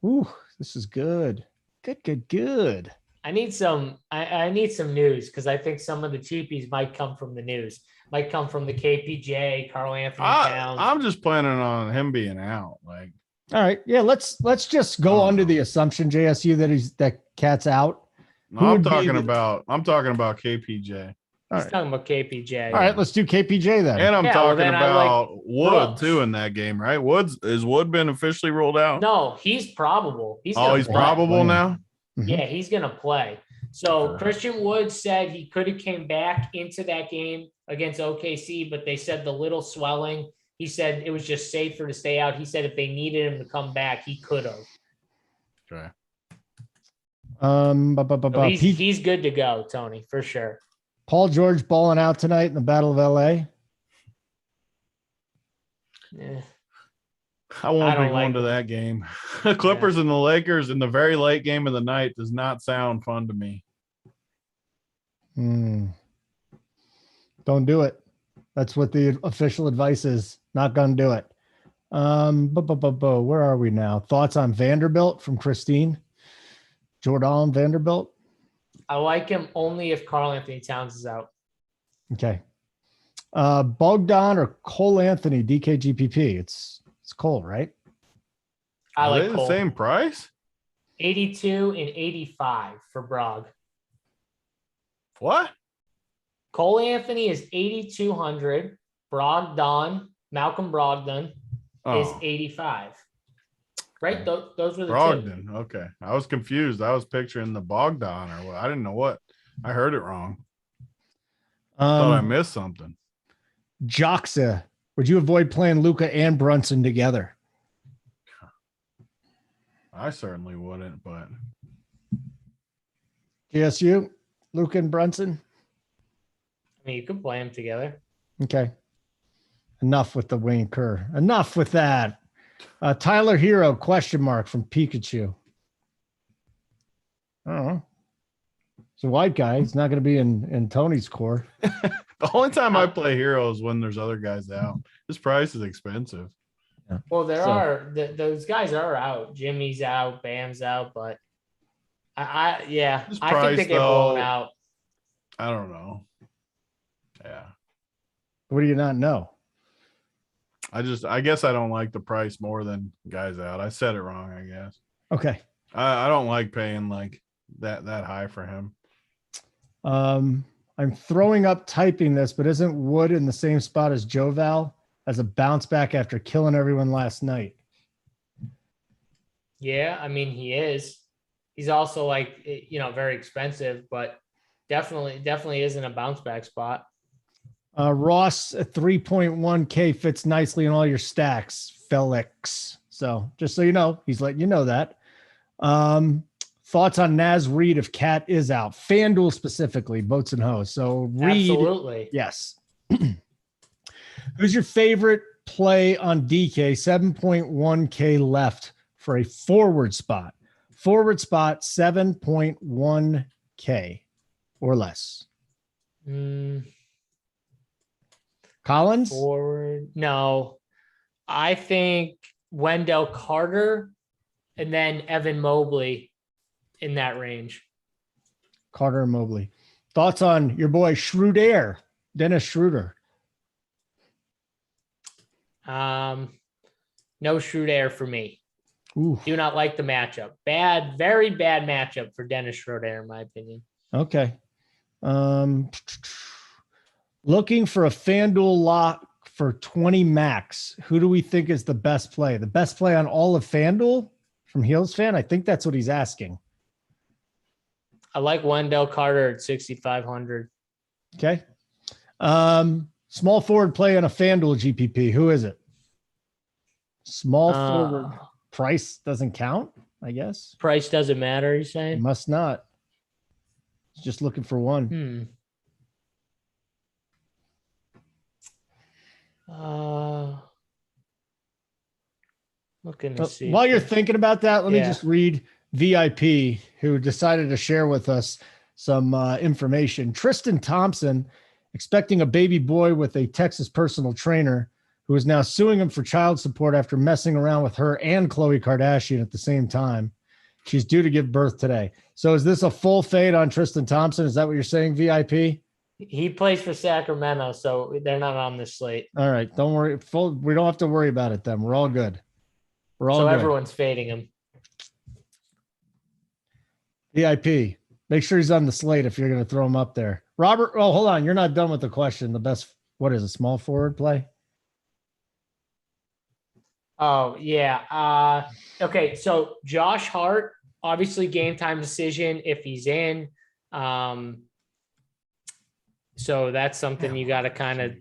Ooh, this is good. Good. I need some news because I think some of the cheapies might come from the news. Might come from the KPJ, Carl Anthony Towns. I'm just planning on him being out. Like, all right, yeah. Let's just go under the assumption, JSU, that Cat's out. No, I'm talking about KPJ. He's talking about KPJ. All right, let's do KPJ then. And I'm talking about Wood too in that game, right? Is Wood been officially ruled out? No, he's probable. He's probable now. Mm-hmm. Yeah, he's gonna play. So Christian Wood said he could have came back into that game against OKC, but they said the little swelling. He said it was just safer to stay out. He said if they needed him to come back, he could have. Okay. So he's good to go, Tony, for sure. Paul George balling out tonight in the Battle of LA. Yeah. I won't be going to that game. Clippers and the Lakers in the very late game of the night does not sound fun to me. Don't do it. That's what the official advice is. Not gonna do it. Where are we now? Thoughts on Vanderbilt from Christine? Jordan Vanderbilt. I like him only if Carl Anthony Towns is out. Okay. Bogdan or Cole Anthony, DKGPP. It's Cole, right? I like Cole. The same price? 82 and 85 for Brog. What? Cole Anthony is 8,200. Malcolm Brogdon is 85. Right? Those were the Brogdon. two. Okay. I was confused. I was picturing the Bogdan or what. I didn't know what. I heard it wrong. Thought I missed something. Joxa. Would you avoid playing Luka and Brunson together? I certainly wouldn't, but JSU, Luka and Brunson. I mean, you could play them together. Okay. Enough with the Wayne Kerr. Enough with that. Tyler Hero, question mark from Pikachu. I don't know. He's a white guy. He's not going to be in Tony's core. The only time I play Hero is when there's other guys out. His price is expensive. Yeah. Well, those guys are out. Jimmy's out, Bam's out, but I think they get blown out. I don't know. Yeah. What do you not know? I guess I don't like the price more than guys out. I said it wrong, I guess. Okay. I don't like paying like that high for him. I'm throwing up typing this, but isn't Wood in the same spot as Joval as a bounce back after killing everyone last night? Yeah, I mean, he is. He's also very expensive, but definitely isn't a bounce back spot. Ross at 3.1K fits nicely in all your stacks, Felix. So just so you know, he's letting you know that. Thoughts on Naz Reid if Cat is out? FanDuel specifically, boats and hoes. So Reid, absolutely. Yes. Who's your favorite play on DK? 7.1K left for a forward spot. Forward spot, 7.1K or less. Collins? Forward. No. I think Wendell Carter and then Evan Mobley in that range. Carter and Mobley. Thoughts on your boy Schroeder, Dennis Schroeder? No Schroeder for me. Ooh. Do not like the matchup. Bad, very bad matchup for Dennis Schroeder, in my opinion. Okay. Looking for a FanDuel lock for 20 max. Who do we think is the best play? The best play on all of FanDuel from Heels Fan? I think that's what he's asking. I like Wendell Carter at 6,500. Okay. Small forward play on a FanDuel GPP. Who is it? Small forward. Price doesn't count, I guess. Price doesn't matter, you're saying? It must not. Just looking for one. Looking to see. While you're thinking about that, let me Yeah. just read VIP, who decided to share with us some information. Tristan Thompson, expecting a baby boy with a Texas personal trainer, who is now suing him for child support after messing around with her and Khloe Kardashian at the same time. She's due to give birth today. So is this a full fade on Tristan Thompson? Is that what you're saying, VIP? He plays for Sacramento, so they're not on this slate. All right. Don't worry. We don't have to worry about it then. We're all good. We're all So good. everyone's fading him. VIP. Make sure he's on the slate if you're going to throw him up there. Robert, oh, hold on. You're not done with the question. The best, what is a small forward play? Oh, yeah. Okay, so Josh Hart, obviously game time decision if he's in. So that's something you got to kind of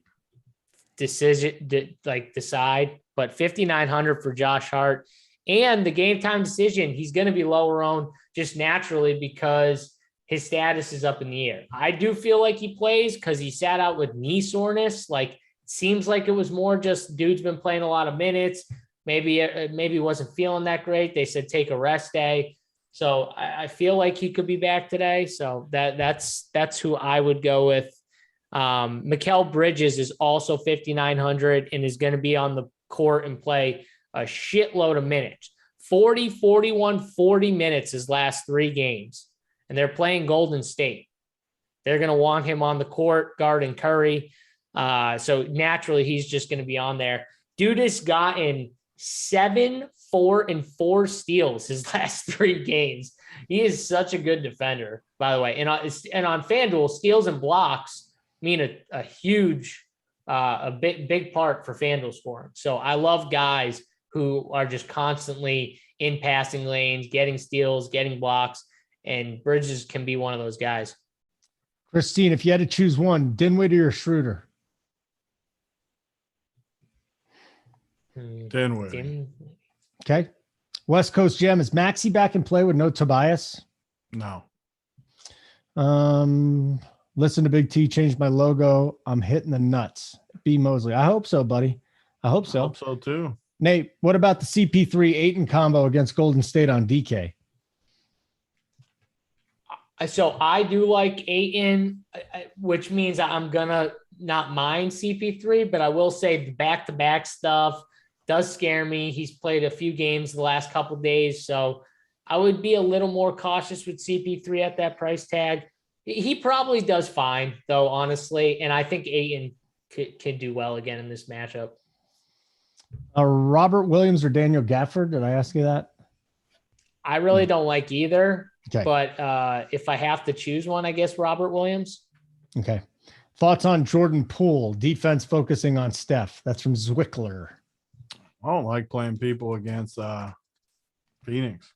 decide. But 5,900 for Josh Hart. And the game time decision, he's going to be lower owned just naturally because his status is up in the air. I do feel like he plays because he sat out with knee soreness. Like, seems like it was more just dude's been playing a lot of minutes. Maybe wasn't feeling that great. They said take a rest day. So I feel like he could be back today. So that's who I would go with. Mikal Bridges is also 5,900 and is going to be on the court and play a shitload of minutes. 40, 41, 40 minutes his last 3 games. And they're playing Golden State. They're going to want him on the court, guarding Curry. So naturally, he's just going to be on there. Dude has gotten 7, 4, and 4 steals his last 3 games. He is such a good defender, by the way. And on FanDuel, steals and blocks mean a huge, big part for FanDuel scoring. So I love guys who are just constantly in passing lanes, getting steals, getting blocks, and Bridges can be one of those guys. Christine, if you had to choose one, Dinwiddie or Schroeder? Dinwiddie. Okay. West Coast Gem, is Maxey back in play with no Tobias? No. Listen to Big T, changed my logo. I'm hitting the nuts. B. Mosley. I hope so, buddy. I hope so. I hope so too. Nate, what about the CP3 Ayton combo against Golden State on DK? So I do like Ayton, which means I'm going to not mind CP3, but I will say the back-to-back stuff does scare me. He's played a few games the last couple of days, so I would be a little more cautious with CP3 at that price tag. He probably does fine, though, honestly, and I think Ayton can do well again in this matchup. Robert Williams or Daniel Gafford? Did I ask you that? I really don't like either, okay. But if I have to choose one, I guess Robert Williams. Okay. Thoughts on Jordan Poole, defense focusing on Steph? That's from Zwickler. I don't like playing people against Phoenix.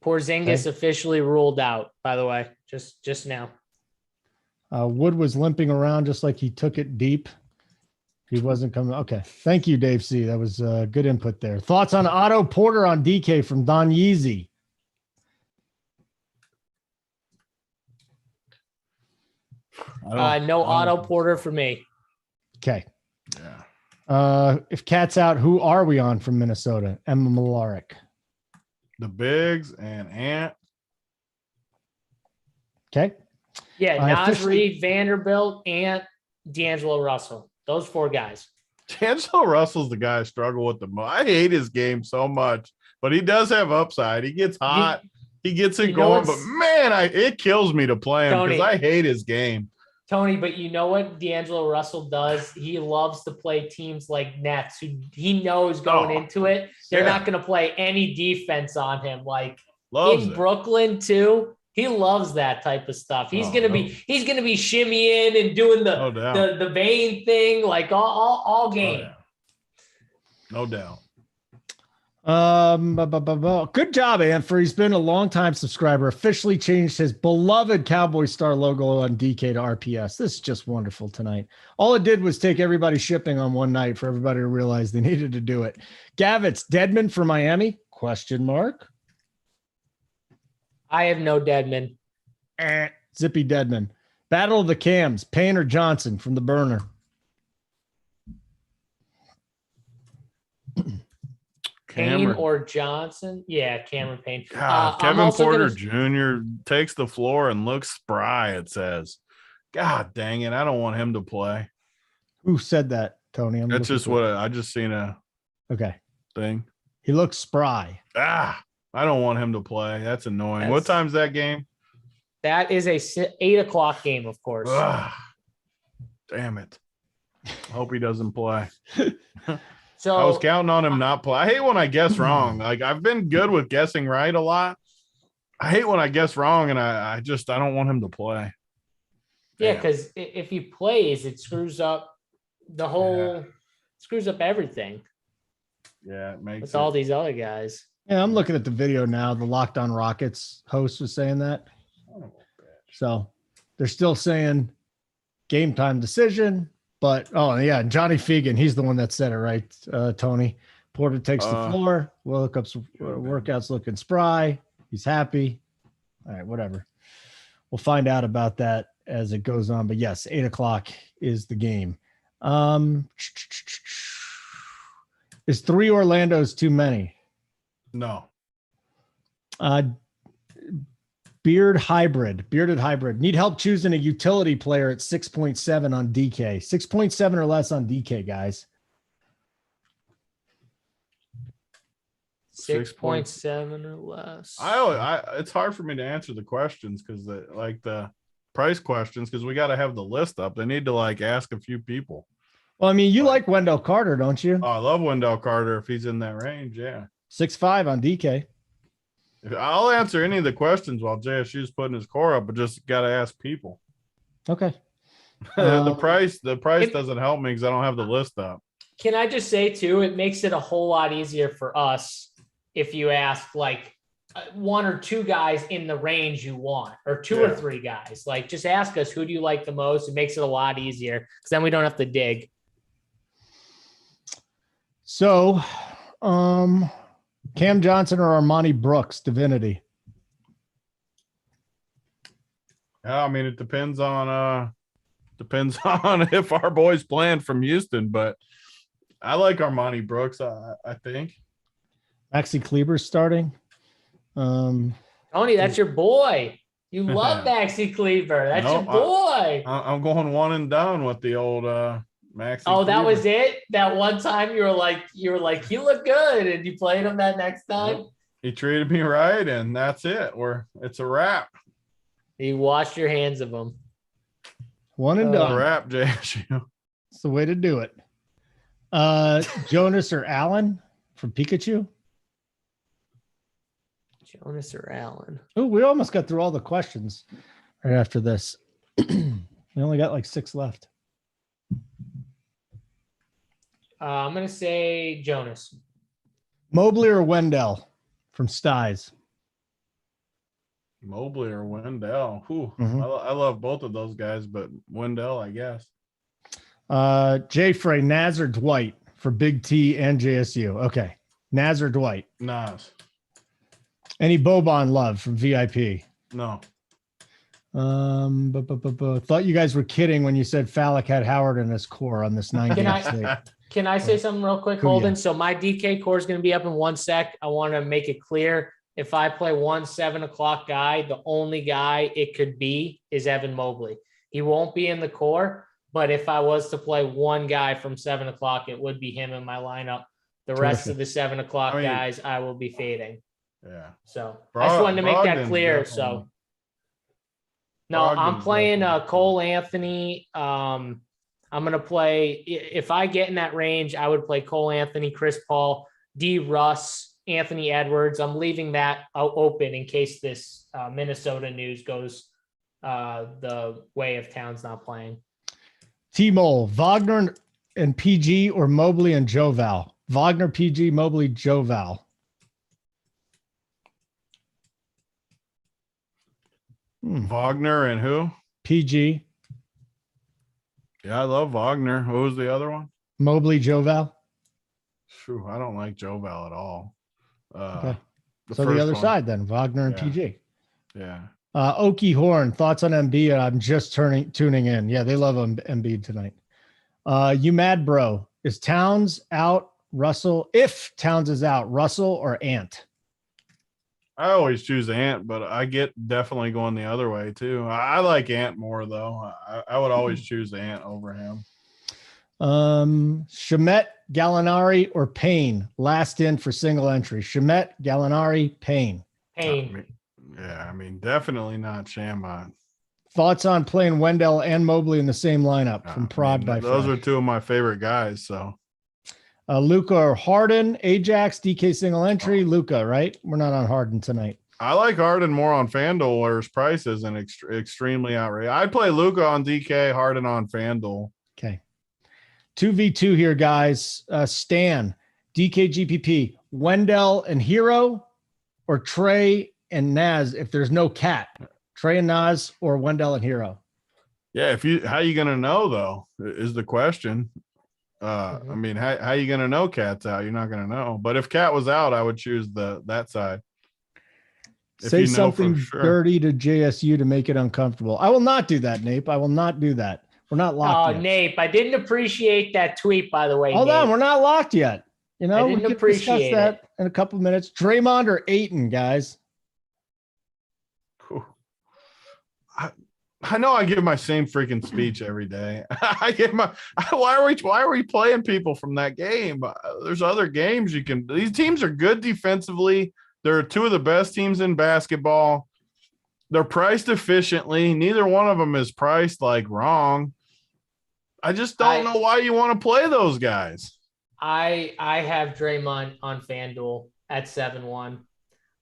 Porzingis officially ruled out, by the way, just now. Wood was limping around just like he took it deep. He wasn't coming. Okay. Thank you, Dave C. That was good input there. Thoughts on Otto Porter on DK from Don Yeezy? No Otto Porter for me. Okay. Yeah. If Cat's out, who are we on from Minnesota? Emma Malaric. The Bigs and Ant. Okay. Yeah, Naz Reid, Vanderbilt, Ant, D'Angelo Russell. Those 4 guys. D'Angelo Russell's the guy I struggle with the most. I hate his game so much, but he does have upside. He gets hot. He gets it going, but man, it kills me to play him because I hate his game. Tony, but you know what D'Angelo Russell does? He loves to play teams like Nets, who he knows going into it, they're not going to play any defense on him. Like Brooklyn too. He loves that type of stuff. He's gonna be shimmying and doing the vein thing like all game. No doubt. Good job, Anfer. He's been a longtime subscriber. Officially changed his beloved Cowboy Star logo on DK to RPS. This is just wonderful tonight. All it did was take everybody shipping on one night for everybody to realize they needed to do it. Gavitz, Deadman for Miami? Question mark. I have no Deadman. Zippy Deadman. Battle of the Cams. Payne or Johnson from the burner? Payne or Johnson? Yeah, Cameron Payne. God, Kevin Porter Jr. takes the floor and looks spry, it says. God dang it. I don't want him to play. Who said that, Tony? That's just what I just seen a thing. He looks spry. I don't want him to play. That's annoying. What time's that game? That is a 8 o'clock game, of course. Damn it. I hope he doesn't play. So I was counting on him not play. I hate when I guess wrong. Like, I've been good with guessing right a lot. I hate when I guess wrong, and I don't want him to play. Yeah, because if he plays, it screws up the whole screws up everything. Yeah, it makes with all these other guys. Yeah, I'm looking at the video now. The Locked On Rockets host was saying that. So they're still saying game time decision. But, Johnny Fegan, he's the one that said it, right, Tony? Porter takes the floor. Workout's looking spry. He's happy. All right, whatever. We'll find out about that as it goes on. But, yes, 8 o'clock is the game. Is 3 Orlandos too many? No. Bearded hybrid. Need help choosing a utility player at 6.7 on DK. 6.7 or less on DK, guys. 6.7 or less. It's hard for me to answer the questions because the price questions, because we got to have the list up. They need to ask a few people. Well, I mean, you like Wendell Carter, don't you? Oh, I love Wendell Carter if he's in that range. Yeah. 6.5 on DK. I'll answer any of the questions while JSU's putting his core up, but just got to ask people. Okay. The price doesn't help me because I don't have the list up. Can I just say too, it makes it a whole lot easier for us if you ask 1 or 2 guys in the range you want, or 2 or 3 guys. Just ask us, who do you like the most? It makes it a lot easier because then we don't have to dig. So, Cam Johnson or Armani Brooks, Divinity? Yeah, I mean, it depends on if our boys playing from Houston, but I like Armani Brooks, I think. Maxi Kleber's starting. Tony, that's your boy. You love Maxi Kleber. That's your boy. I'm going one and done with the old Maxi. Oh, that Kleber. was it? That one time you were like, he looked good, and you played him that next time? He treated me right, and that's it. It's a wrap. You washed your hands of him. One and done. A wrap, JSU. It's the way to do it. Jonas or Allen from Pikachu? Jonas or Allen? Oh, we almost got through all the questions right after this. We only got 6 left. I'm going to say Jonas. Mobley or Wendell from Styes? Mobley or Wendell. I love both of those guys, but Wendell, I guess. Jay Frey, Naz or Dwight for Big T and JSU? Okay. Naz or Dwight? Naz. Any Boban love from VIP? No. Thought you guys were kidding when you said Fallick had Howard in his core on this 9-game slate. Can I say something real quick, Holden? So my DK core is going to be up in 1 sec. I want to make it clear. If I play 1 7 o'clock guy, the only guy it could be is Evan Mobley. He won't be in the core, but if I was to play one guy from 7 o'clock, it would be him in my lineup. The rest of the 7 o'clock guys, I will be fading. Yeah. So I just wanted to make that clear. Definitely. So no, I'm playing Cole Anthony. I'm going to play, if I get in that range, I would play Cole Anthony, Chris Paul, D. Russ, Anthony Edwards. I'm leaving that open in case this Minnesota news goes the way of Towns not playing. T-Mole, Wagner and PG or Mobley and Joval? Wagner, PG, Mobley, Joval. Wagner and who? PG. Yeah, I love Wagner. Who was the other one? Mobley, Joval. Phew, I don't like Joval at all. Okay. So the other side then, Wagner and PG. Yeah. Okie Horn, thoughts on Embiid? I'm just tuning in. Yeah, they love Embiid tonight. You mad, bro? Is Towns out Russell. If Towns is out, Russell or Ant? I always choose Ant, but I get definitely going the other way too. I like Ant more though. I would always choose Ant over him. Shamet, Gallinari, or Payne? Last in for single entry. Shamet, Gallinari, Payne. Payne. I mean, definitely not Shamot. Thoughts on playing Wendell and Mobley in the same lineup from Prod by those Fresh. are two of my favorite guys. So Luca or Harden, Ajax, DK single entry. Luca, right? We're not on Harden tonight. I like Harden more on FanDuel, where his price isn't extremely outrageous. I'd play Luca on DK, Harden on FanDuel. Okay. 2v2 here, guys. Stan, DK GPP, Wendell and Hero, or Trey and Naz if there's no cat. Trey and Naz or Wendell and Hero. Yeah, how you gonna know though is the question. I mean, how you gonna know Cat's out? You're not gonna know. But if Cat was out, I would choose that side. Say something dirty to JSU to make it uncomfortable. I will not do that, Nape. I will not do that. We're not locked yet. Nape, I didn't appreciate that tweet, by the way. Hold on, we're not locked yet. You know, we can discuss that in a couple of minutes. Draymond or Ayton, guys? Cool. I know I give my same freaking speech every day. Why are we playing people from that game? There's other games you can. These teams are good defensively. They're two of the best teams in basketball. They're priced efficiently. Neither one of them is priced like wrong. I just don't know why you want to play those guys. I have Draymond on FanDuel at 7-1.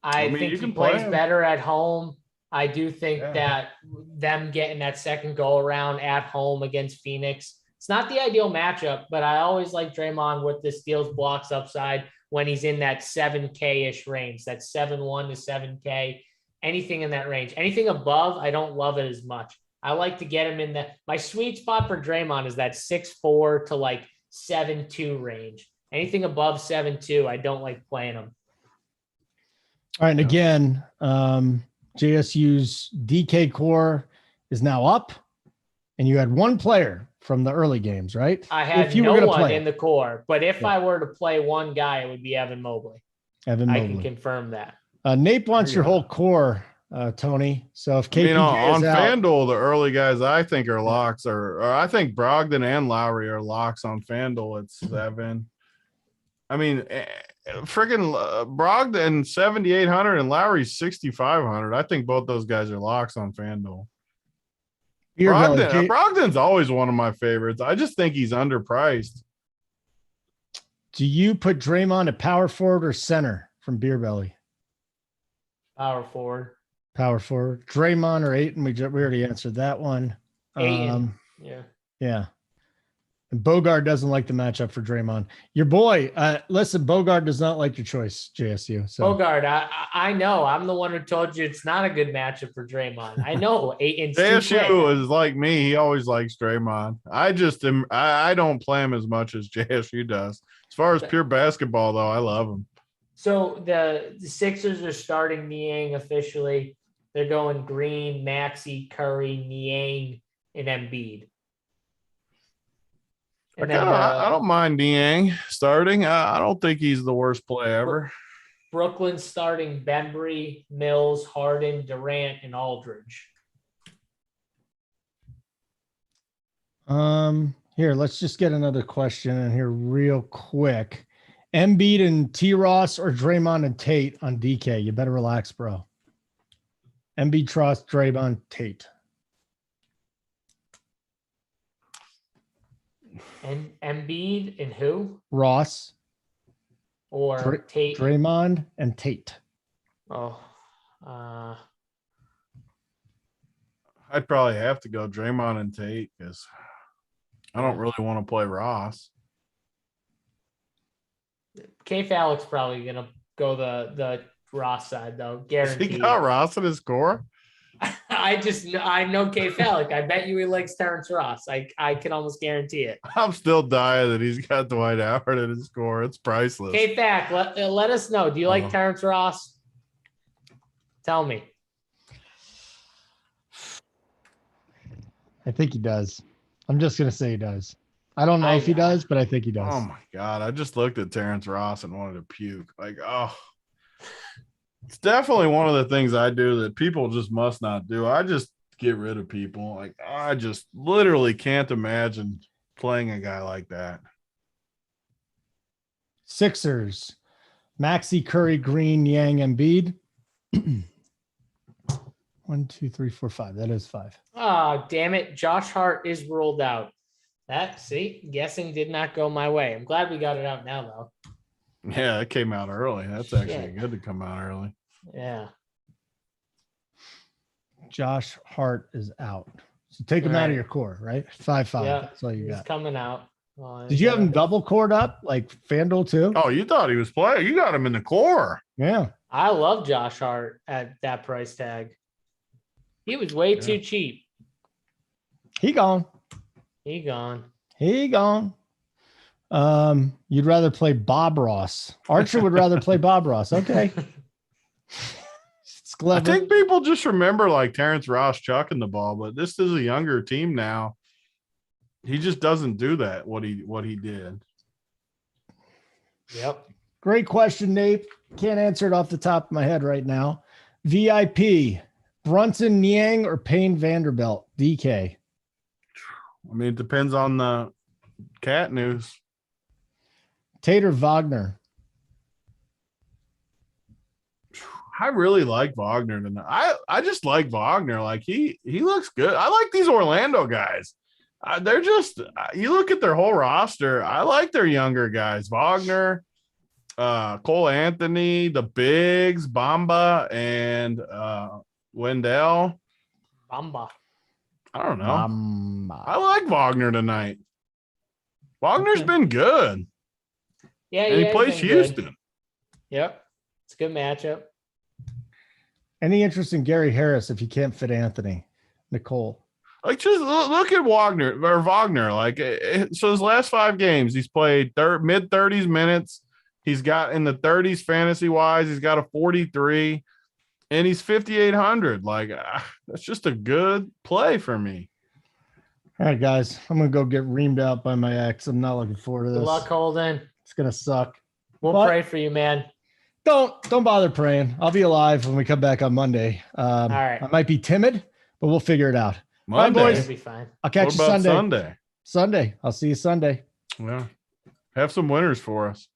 I think he plays better at home. I do think that them getting that second go around at home against Phoenix, it's not the ideal matchup, but I always like Draymond with the steals blocks upside when he's in that 7K-ish range, that 7-1 to 7K, anything in that range. Anything above, I don't love it as much. I like to get him in my sweet spot for Draymond is that 6'4 to like 7'2 range. Anything above 7'2, I don't like playing him. All right. And again, JSU's DK core is now up, and you had one player from the early games, right? I had no one in the core, but if I were to play one guy, it would be Evan Mobley. I can confirm that. Nape wants your whole core, Tony. So if KPJ on FanDuel, the early guys I think are locks, or I think Brogdon and Lowry are locks on FanDuel at 7. I mean, freaking Brogdon 7,800 and Lowry 6,500. I think both those guys are locks on FanDuel. Brogdon's always one of my favorites. I just think he's underpriced. Do you put Draymond at power forward or center from Beer Belly? Power forward. Power forward. Draymond or Ayton? We already answered that one. Ayton. Yeah. And Bogart doesn't like the matchup for Draymond. Your boy, listen, Bogart does not like your choice, JSU. So Bogart, I know. I'm the one who told you it's not a good matchup for Draymond. I know. JSU is like me. He always likes Draymond. I don't play him as much as JSU does. As far as pure basketball, though, I love him. So the Sixers are starting Niang officially. They're going Green, Maxey, Curry, Niang, and Embiid. I don't mind Niang starting. I don't think he's the worst play ever. Brooklyn's starting Bembry, Mills, Harden, Durant, and Aldridge. Here, let's just get another question in here real quick. Embiid and T. Ross or Draymond and Tate on DK? You better relax, bro. Embiid, Ross, Draymond, Tate. And Embiid and who? Ross. Or Tate. Draymond and Tate. I'd probably have to go Draymond and Tate because I don't really want to play Ross. K-Falik's probably going to go the Ross side, though. Guaranteed. He got Ross in his core? I know K-Falik. I bet you he likes Terrence Ross. I can almost guarantee it. I'm still dying that he's got Dwight Howard in his score. It's priceless. K-Fak, let us know. Do you like Terrence Ross? Tell me. I think he does. I'm just going to say he does. I don't know if he does, but I think he does. Oh my God. I just looked at Terrence Ross and wanted to puke. Like, oh, it's definitely one of the things I do that people just must not do. I just get rid of people. Like, I just literally can't imagine playing a guy like that. Sixers, Maxey, Curry, Green, Yang, Embiid. 1, 2, 3, 4, 5. That is 5. Oh, damn it. Josh Hart is ruled out. Guessing did not go my way. I'm glad we got it out now, though. Yeah, it came out early. That's actually good to come out early. Yeah. Josh Hart is out. So take him out of your core, right? 5-5. Yeah, that's all you he's got. coming out. Did you have him double cored up like FanDuel too? Oh, you thought he was playing? You got him in the core. Yeah. I love Josh Hart at that price tag. He was way too cheap. He gone. He gone. You'd rather play Bob Ross. Archer would rather play Bob Ross. Okay. It's clever. I think people just remember like Terrence Ross chucking the ball, but this is a younger team now. He just doesn't do that, what he did. Yep. Great question, Nate. Can't answer it off the top of my head right now. VIP, Brunson, Niang, or Payne Vanderbilt? DK. I mean, it depends on the cat news. Tater Wagner. I really like Wagner tonight. I just like Wagner. Like he looks good. I like these Orlando guys. They're just, you look at their whole roster. I like their younger guys. Wagner, Cole Anthony, the Bigs, Bamba, and Wendell. Bamba. I don't know. I like Wagner tonight. Wagner's been good. Yeah, and he plays Houston. Good. Yep. It's a good matchup. Any interest in Gary Harris if you can't fit Anthony? Nicole. Like, just look at Wagner. Like, so his last 5 games, he's played mid 30s minutes. He's got in the 30s fantasy wise. He's got a 43, and he's 5,800. Like, that's just a good play for me. All right, guys, I'm gonna go get reamed out by my ex. I'm not looking forward to this. Good luck, Holden. It's gonna suck. We'll pray for you, man. Don't bother praying. I'll be alive when we come back on Monday. All right. I might be timid, but we'll figure it out. Monday. All right, boys. It'll be fine. I'll catch you Sunday. Sunday. I'll see you Sunday. Yeah. Have some winners for us.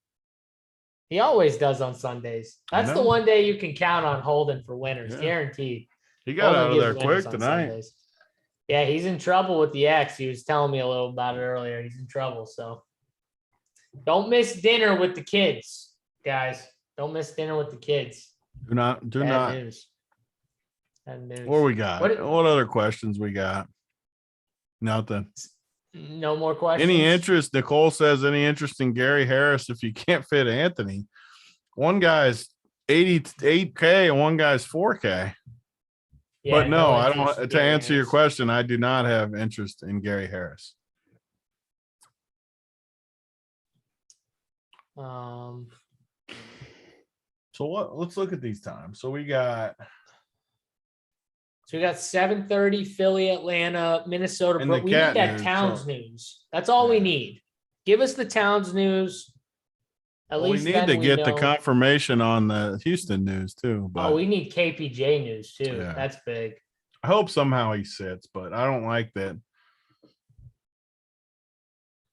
He always does on Sundays. That's the one day you can count on Holden for winners, guaranteed. He got out of there quick tonight. Sundays. Yeah, he's in trouble with the ex. He was telling me a little about it earlier. He's in trouble, so don't miss dinner with the kids, guys. Don't miss dinner with the kids. Do not. News. What we got? What other questions we got? Nothing. No more questions. Any interest? Nicole says any interest in Gary Harris if you can't fit Anthony. One guy's 88K and one guy's 4K. Yeah, but no, I don't. To answer your question, I do not have interest in Gary Harris. So what? Let's look at these times. So we got 7:30 Philly, Atlanta, Minnesota, but we need that Towns news. That's all we need. Give us the Towns news. At least we need to get the confirmation on the Houston news too. But we need KPJ news too. Yeah. That's big. I hope somehow he sits, but I don't like that.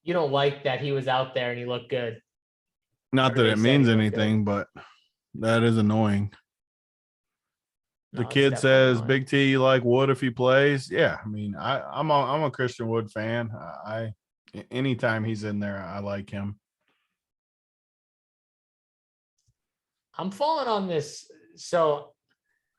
You don't like that he was out there and he looked good. Not that it means anything, but that is annoying. The kid says, annoying. Big T, you like Wood if he plays? Yeah, I mean, I'm a Christian Wood fan. Anytime he's in there, I like him. I'm falling on this. So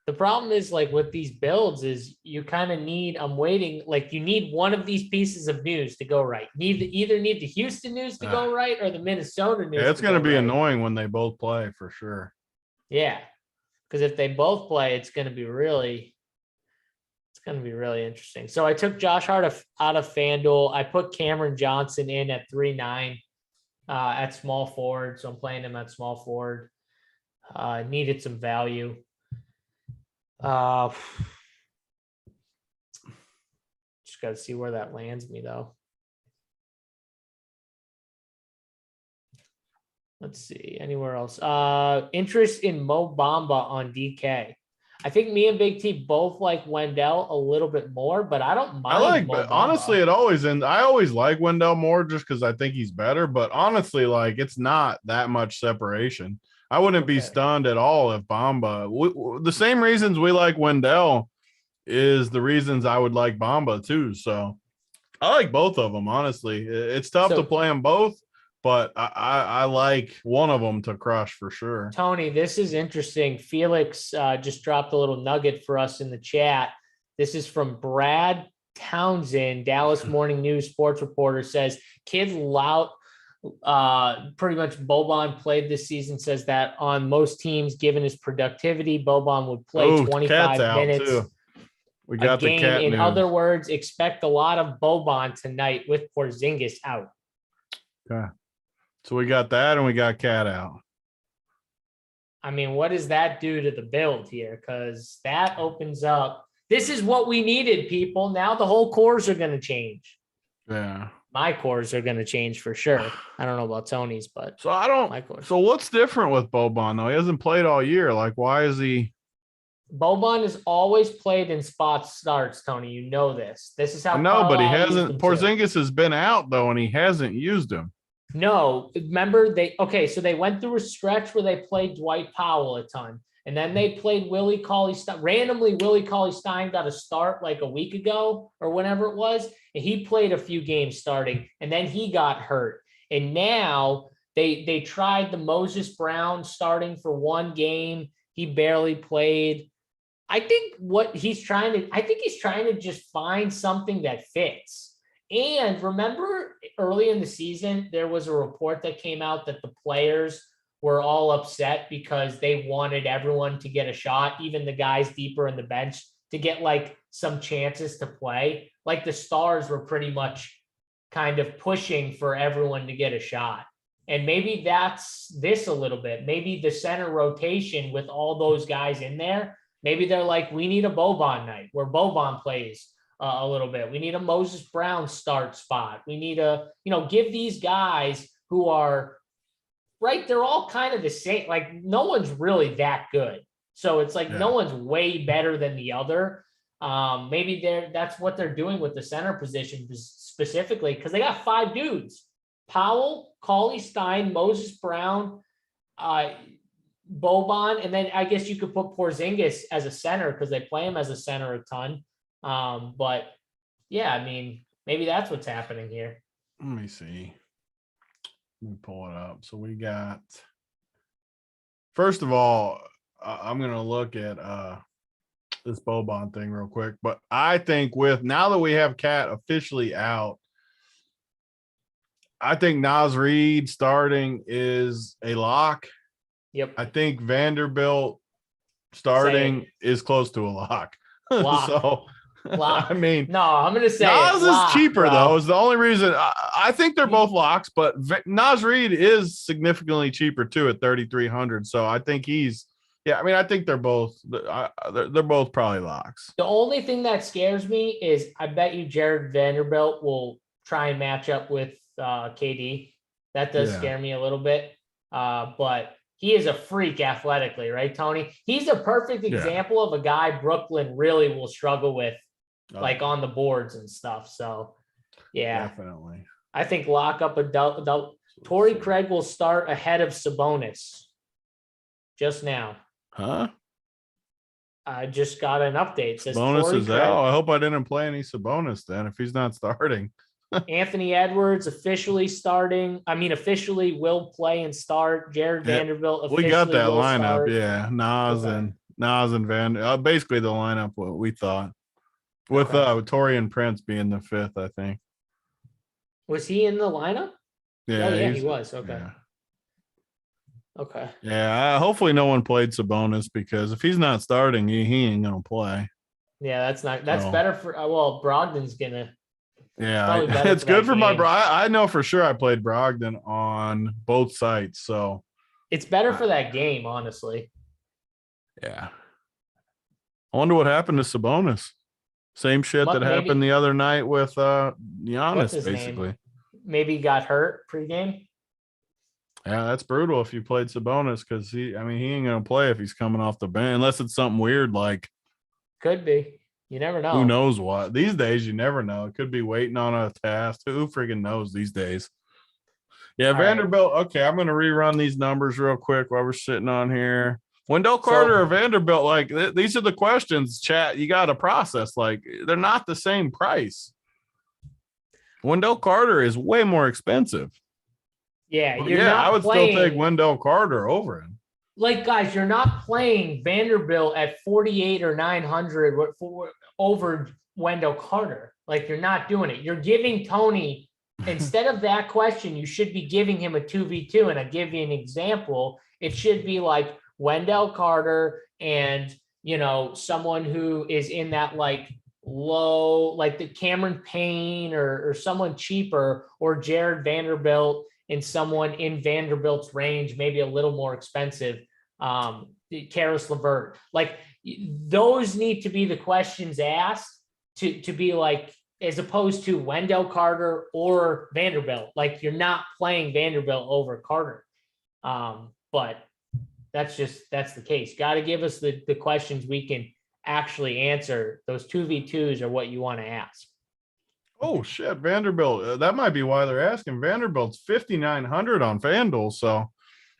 the problem is like with these builds is you kind of need, I'm waiting, like you need one of these pieces of news to go right. Either need the Houston news to go right or the Minnesota news. Yeah, it's going to be annoying when they both play for sure. Yeah. Because if they both play, it's going to be really interesting. So I took Josh Hart out of FanDuel. I put Cameron Johnson in at 3.9 at small forward. So I'm playing him at small forward. Needed some value. Just got to see where that lands me though. Let's see. Anywhere else? Interest in Mo Bamba on DK. I think me and Big T both like Wendell a little bit more, but I don't mind. I like, Mo but Bamba. honestly, I always like Wendell more just because I think he's better. But honestly, like it's not that much separation. I wouldn't be stunned at all if Bamba. The same reasons we like Wendell is the reasons I would like Bamba too. So I like both of them. Honestly, it's tough to play them both, but I like one of them to crush for sure. Tony, this is interesting. Felix just dropped a little nugget for us in the chat. This is from Brad Townsend, Dallas Morning News sports reporter, says Kid Lout, pretty much Boban played this season, says that on most teams, given his productivity, Boban would play 25 minutes too. We got a game. The cat in news. Other words, expect a lot of Boban tonight with Porzingis out. Okay. So we got that and we got Cat out. I mean, what does that do to the build here? Because that opens up. This is what we needed, people. Now the whole cores are going to change. Yeah. My cores are going to change for sure. I don't know about Tony's, but so I don't. My cores. So what's different with Boban though? He hasn't played all year. Like, why is he? Boban has always played in spot starts, Tony. You know this. This is how. No, but he hasn't. Porzingis has been out though, and he hasn't used him. No, remember so they went through a stretch where they played Dwight Powell a ton. And then they played Willie Cauley-Stein. Randomly, Willie Cauley-Stein got a start like a week ago or whenever it was. And he played a few games starting. And then he got hurt. And now they tried the Moses Brown starting for one game. He barely played. I think he's trying to just find something that fits. And remember early in the season, there was a report that came out that the players were all upset because they wanted everyone to get a shot, even the guys deeper in the bench, to get like some chances to play. Like the stars were pretty much kind of pushing for everyone to get a shot. And maybe that's this a little bit. Maybe the center rotation with all those guys in there, maybe they're like, we need a Boban night where Boban plays a little bit. We need a Moses Brown start spot. We need give these guys who are right. They're all kind of the same. Like no one's really that good. So it's like no one's way better than the other. Maybe that's what they're doing with the center position specifically, because they got 5 dudes: Powell, Cauley-Stein, Moses Brown, Boban, and then I guess you could put Porzingis as a center because they play him as a center a ton. But yeah, I mean, maybe that's what's happening here. Let me see. Let me pull it up. So we got, first of all, I'm going to look at this Boban thing real quick, but I think now that we have Cat officially out, I think Naz Reid starting is a lock. Yep. I think Vanderbilt starting is close to a lock. So lock. I mean, no, I'm going to say Naz is cheaper, though, is the only reason. I think they're both locks, but Naz Reid is significantly cheaper, too, at 3,300. So I think I think they're both probably locks. The only thing that scares me is I bet you Jared Vanderbilt will try and match up with KD. That does scare me a little bit. But he is a freak athletically, right, Tony? He's a perfect example of a guy Brooklyn really will struggle with, like on the boards and stuff. So, yeah. Definitely. I think lock up a Torrey Craig will start ahead of Sabonis just now. Huh? I just got an update. Says Sabonis is out. I hope I didn't play any Sabonis then if he's not starting. Anthony Edwards officially will play and start. Jared Vanderbilt officially we got that lineup. Start. Yeah, Nas and Van. Basically the lineup what we thought with Torian Prince being the 5th. I think. Was he in the lineup? Yeah, he was. Okay. Yeah. Okay. Yeah. Hopefully no one played Sabonis because if he's not starting, he ain't gonna play. Yeah, that's better for. Brogdon's gonna. Yeah, it's good for my bro. I know for sure I played Brogdon on both sites, so it's better for that game, honestly. Yeah. I wonder what happened to Sabonis. Same shit that happened the other night with Giannis, basically. Maybe he got hurt pregame. Yeah, that's brutal if you played Sabonis because he ain't gonna play if he's coming off the bench unless it's something weird like Could be. You never know. who knows what. These days you never know. It could be waiting on a task. Who freaking knows these days? Yeah, All right. Vanderbilt. Okay, I'm gonna rerun these numbers real quick while we're sitting on here. Wendell Carter or Vanderbilt, like these are the questions, chat. You got to process. Like they're not the same price. Wendell Carter is way more expensive. Yeah, But you're yeah, not I would playing, still take Wendell Carter over him. like, guys, you're not playing Vanderbilt at 48 or 900 over Wendell Carter. Like, you're not doing it. You're giving Tony, instead of that question, you should be giving him a 2v2. And I'll give you an example. It should be like Wendell Carter and, you know, someone who is in that like low, like the Cameron Payne or someone cheaper, or Jared Vanderbilt and someone in Vanderbilt's range, maybe a little more expensive. Karis LeVert, like those need to be the questions asked to be like, as opposed to Wendell Carter or Vanderbilt. Like you're not playing Vanderbilt over Carter. But that's the case. Got to give us the questions we can actually answer. Those 2v2s are what you want to ask. Oh shit, Vanderbilt. That might be why they're asking. Vanderbilt's 5,900 on FanDuel. So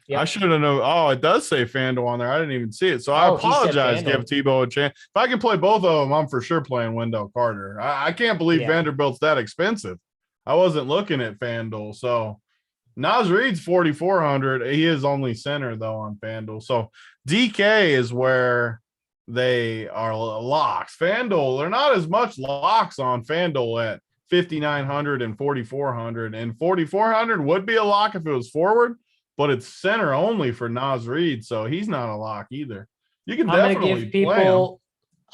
yep. I should have known. Oh, it does say FanDuel on there. I didn't even see it. So I apologize. Give Tebow a chance. If I can play both of them, I'm for sure playing Wendell Carter. I can't believe Vanderbilt's that expensive. I wasn't looking at FanDuel. So Naz Reid's 4,400. He is only center though on FanDuel. So DK is where they are locks. FanDuel, they're not as much locks on FanDuel at 5,900 and 4,400. And 4,400 would be a lock if it was forward, but it's center only for Naz Reid, so he's not a lock either. You can definitely play him.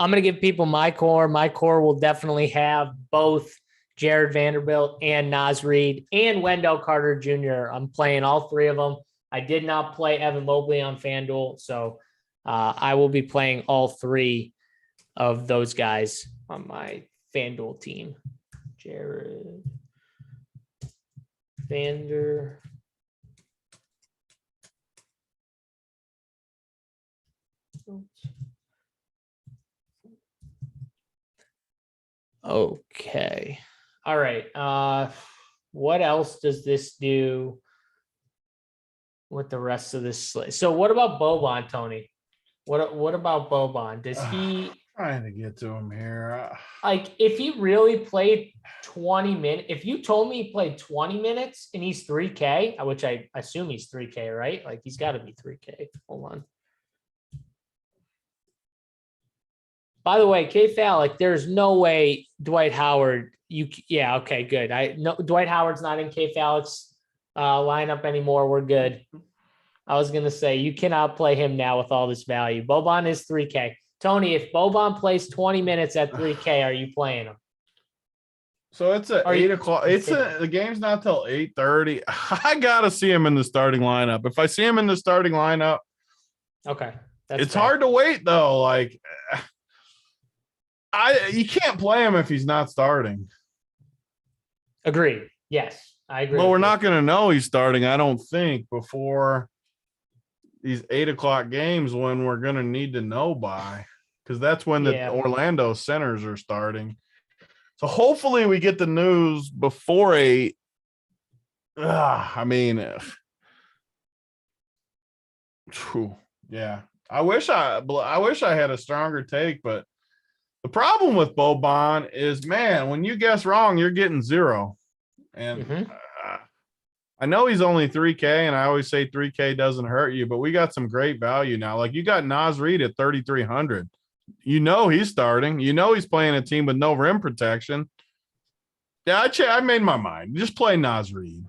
I'm going to give people my core. My core will definitely have both Jared Vanderbilt and Naz Reid and Wendell Carter Jr. I'm playing all three of them. I did not play Evan Mobley on FanDuel, so I will be playing all three of those guys on my FanDuel team. Jared Vanderbilt. Okay. All right. What else does this do with the rest of this slate? So what about Boban, Tony? What about Boban? Does he trying to get to him here? Like if he really played 20 minutes, if you told me he played 20 minutes and he's 3K, which I assume he's 3K, right? Like he's got to be 3K. Hold on. By the way, K-Fal, like there's no way Dwight Howard, okay, good. Dwight Howard's not in K-Fal's lineup anymore. We're good. I was going to say, you cannot play him now with all this value. Boban is 3K. Tony, if Boban plays 20 minutes at 3K, are you playing him? So it's at 8 o'clock. The game's not till 8:30. I got to see him in the starting lineup. If I see him in the starting lineup, okay. It's hard to wait though. Like you can't play him if he's not starting. Agreed. Yes, I agree. But we're not going to know he's starting, I don't think, before these 8 o'clock games when we're going to need to know by, because that's when the Orlando centers are starting. So hopefully we get the news before 8. I wish I had a stronger take, but the problem with Boban is, man, when you guess wrong, you're getting 0. And I know he's only 3K, and I always say 3K doesn't hurt you, but we got some great value now. Like you got Naz Reid at 3,300. You know he's starting. You know he's playing a team with no rim protection. Yeah, I made my mind. Just play Naz Reid.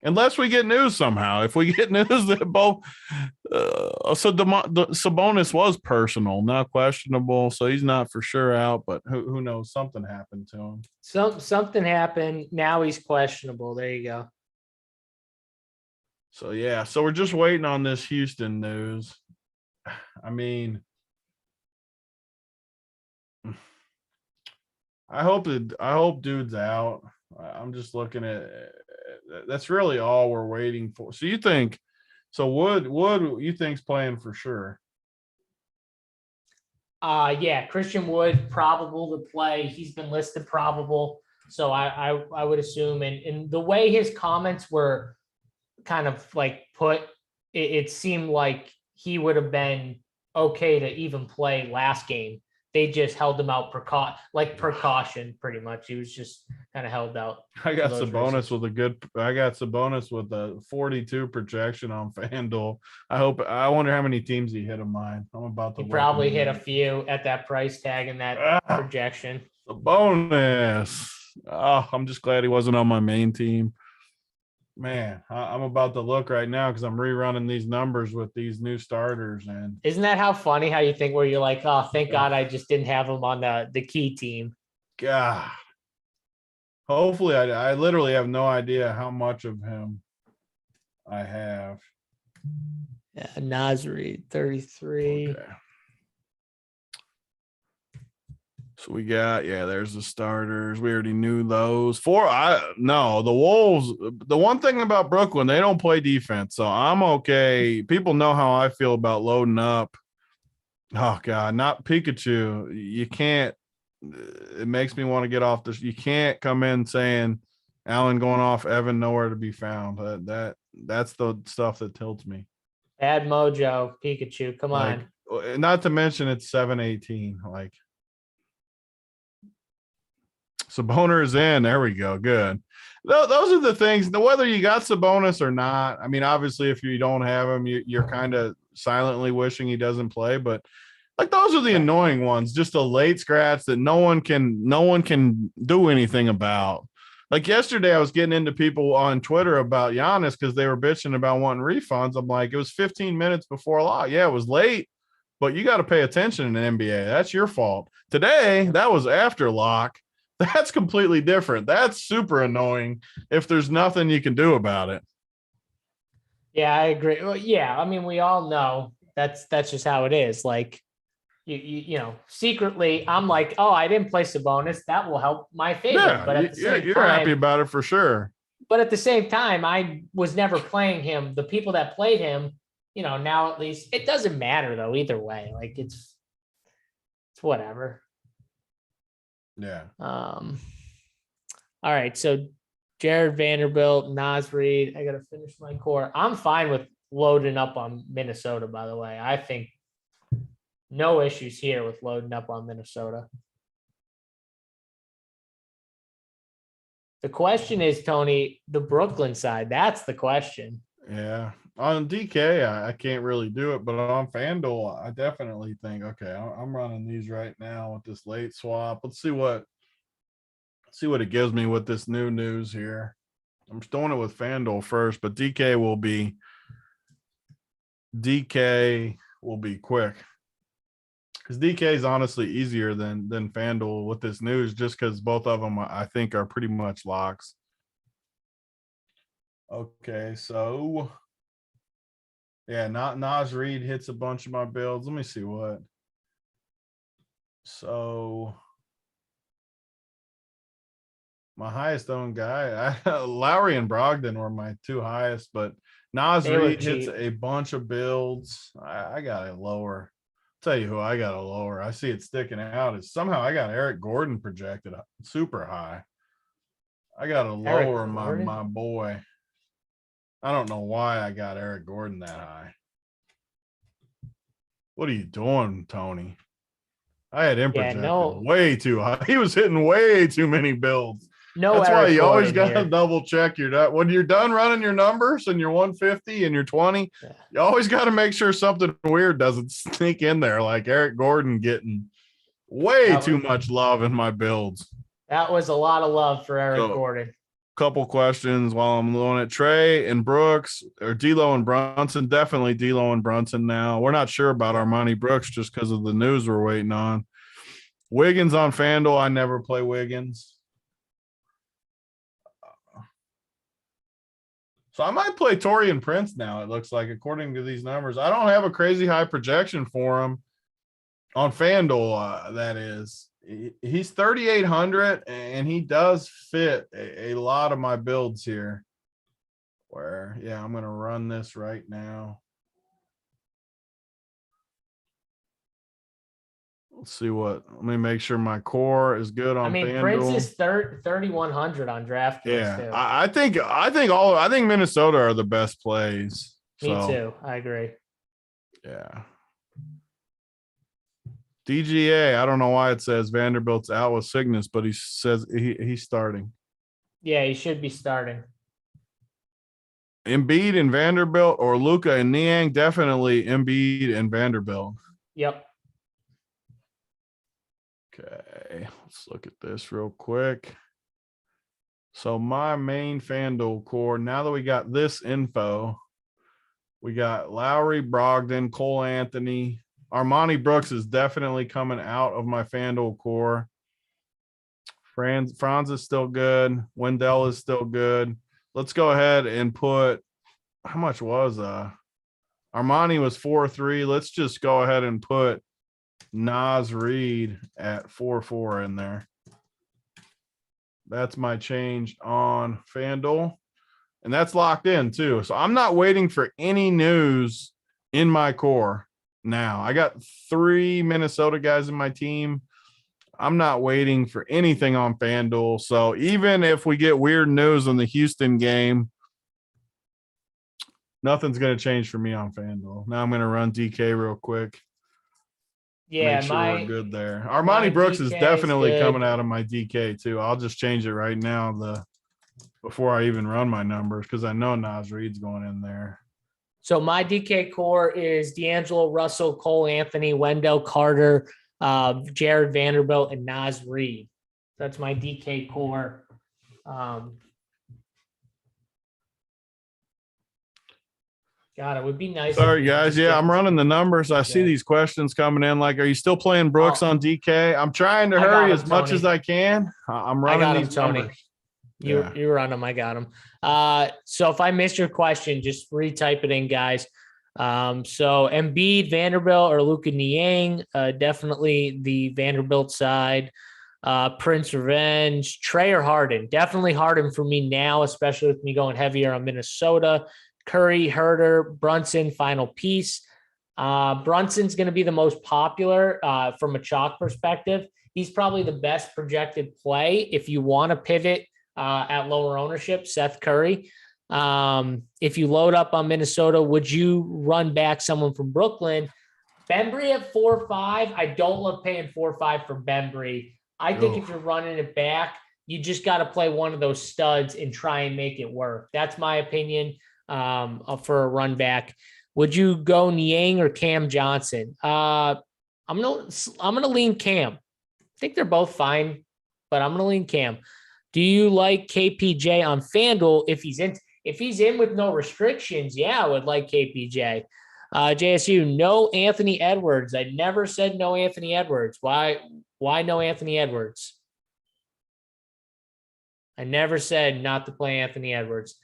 Unless we get news somehow. If we get news that both Sabonis was personal, not questionable, so he's not for sure out, but who knows? Something happened to him. Something happened. Now he's questionable. There you go. So yeah, so we're just waiting on this Houston news. I mean, I hope dude's out. I'm just looking at That's really all we're waiting for. So you think, Wood you think's playing for sure? Yeah, Christian Wood probable to play. He's been listed probable. So I would assume, and the way his comments were kind of like put, it seemed like he would have been okay to even play last game. They just held him out precaution, pretty much. He was just kind of held out. I got Sabonis with a 42 projection on FanDuel. I wonder how many teams he hit of mine. I'm about to probably hit a few at that price tag and that projection. Sabonis. Oh, I'm just glad he wasn't on my main team. Man, I'm about to look right now because I'm rerunning these numbers with these new starters. And isn't that how funny how you think where you're like, oh, thank God I just didn't have him on the key team. God. Hopefully, I literally have no idea how much of him I have. Yeah, Nasri, 33. Okay. So we got, there's the starters. We already knew those. The Wolves, the one thing about Brooklyn, they don't play defense. So I'm okay. People know how I feel about loading up. Oh, God, not Pikachu. You can't. It makes me want to get off this. You can't come in saying Allen going off, Evan nowhere to be found. That's the stuff that tilts me. Bad mojo, Pikachu. Come on. Not to mention it's 7-18. Like, Sabonis is in. There we go. Good. Those are the things. Whether you got Sabonis or not, I mean, obviously, if you don't have him, you're kind of silently wishing he doesn't play. But like, those are the annoying ones. Just a late scratch that no one can do anything about. Like yesterday, I was getting into people on Twitter about Giannis because they were bitching about wanting refunds. I'm like, it was 15 minutes before lock. Yeah, it was late, but you got to pay attention in the NBA. That's your fault. Today, that was after lock. That's completely different. That's super annoying if there's nothing you can do about it. Yeah, I agree. Well, yeah, I mean, we all know that's just how it is. Like, you know, secretly, I'm like, oh, I didn't play Sabonis. That will help my favor. Yeah, but at the same you're time, happy about it for sure. But at the same time, I was never playing him. The people that played him, you know, now at least it doesn't matter though. Either way, like it's whatever. Yeah. All right. So Jared Vanderbilt, Naz Reid. I got to finish my core. I'm fine with loading up on Minnesota, by the way. I think no issues here with loading up on Minnesota. The question is, Tony, the Brooklyn side. That's the question. Yeah. On DK, I can't really do it, but on FanDuel, I definitely think, okay, I'm running these right now with this late swap. Let's see what it gives me with this new news here. I'm just doing it with FanDuel first, but DK will be quick. Because DK is honestly easier than FanDuel with this news, just because both of them I think are pretty much locks. Okay, so yeah, Naz Reid hits a bunch of my builds. Let me see what. So my highest owned guy, Lowry and Brogdon were my two highest, but Naz Reid hits a bunch of builds. I got a lower. Tell you who I got a lower. I see it sticking out. Is somehow I got Eric Gordon projected super high. I got a lower my boy. I don't know why I got Eric Gordon that high. What are you doing, Tony? I had him projected way too high. He was hitting way too many builds. That's why you always got to double check when you're done running your numbers and you're 150 and you're 20. Yeah. You always got to make sure something weird doesn't sneak in there, like Eric Gordon getting way too much love in my builds. That was a lot of love for Eric Gordon. Couple questions while I'm doing it. Trey and Brooks, or D'Lo and Brunson. Definitely D'Lo and Brunson now. We're not sure about Armani Brooks just because of the news we're waiting on. Wiggins on FanDuel. I never play Wiggins. So I might play Taurean Prince now, it looks like, according to these numbers. I don't have a crazy high projection for him on FanDuel, that is. He's 3,800, and he does fit a lot of my builds here. Where, yeah, I'm going to run this right now. Let's see let me make sure my core is good on FanDuel. Prince is 3,100 on DraftKings Yeah, too. I think Minnesota are the best plays. Me too. I agree. Yeah. DGA, I don't know why it says Vanderbilt's out with sickness, but he says he's starting. Yeah, he should be starting. Embiid and Vanderbilt, or Luka and Niang, definitely Embiid and Vanderbilt. Yep. Okay, let's look at this real quick. So my main FanDuel core, now that we got this info, we got Lowry, Brogdon, Cole Anthony. Armani Brooks is definitely coming out of my FanDuel core. Franz is still good. Wendell is still good. Let's go ahead and put, how much was Armani was 4-3. Let's just go ahead and put Naz Reid at 4-4 in there. That's my change on FanDuel. And that's locked in too. So I'm not waiting for any news in my core now. I got 3 Minnesota guys in my team. I'm not waiting for anything on FanDuel. So even if we get weird news on the Houston game, nothing's going to change for me on FanDuel. Now I'm going to run DK real quick. Yeah, make sure we're good there. Armani Brooks is definitely coming out of my DK too. I'll just change it right now before I even run my numbers, because I know Naz Reid's going in there. So my DK core is D'Angelo Russell, Cole Anthony, Wendell Carter, Jared Vanderbilt, and Naz Reid. That's my DK core. God, it would be nice. Sorry, guys. Yeah, I'm running the numbers. I see these questions coming in. Like, are you still playing Brooks on DK? I'm trying to hurry as much as I can. I'm running these numbers. You run them. I got them. So if I missed your question, just retype it in, guys. So Embiid, Vanderbilt, or Luka Niang, definitely the Vanderbilt side. Prince Revenge, Trey or Harden. Definitely Harden for me now, especially with me going heavier on Minnesota. Curry, Herter, Brunson, final piece. Brunson's going to be the most popular from a chalk perspective. He's probably the best projected play if you want to pivot at lower ownership, Seth Curry. If you load up on Minnesota, would you run back someone from Brooklyn? Bembry at 4-5. I don't love paying 4-5 for Bembry. I think if you're running it back, you just got to play one of those studs and try and make it work. That's my opinion for a run back. Would you go Niang or Cam Johnson? I'm gonna lean Cam. I think they're both fine, but I'm gonna lean Cam. Do you like KPJ on FanDuel if he's in? If he's in with no restrictions, yeah, I would like KPJ. JSU, no Anthony Edwards. I never said no Anthony Edwards. Why no Anthony Edwards? I never said not to play Anthony Edwards.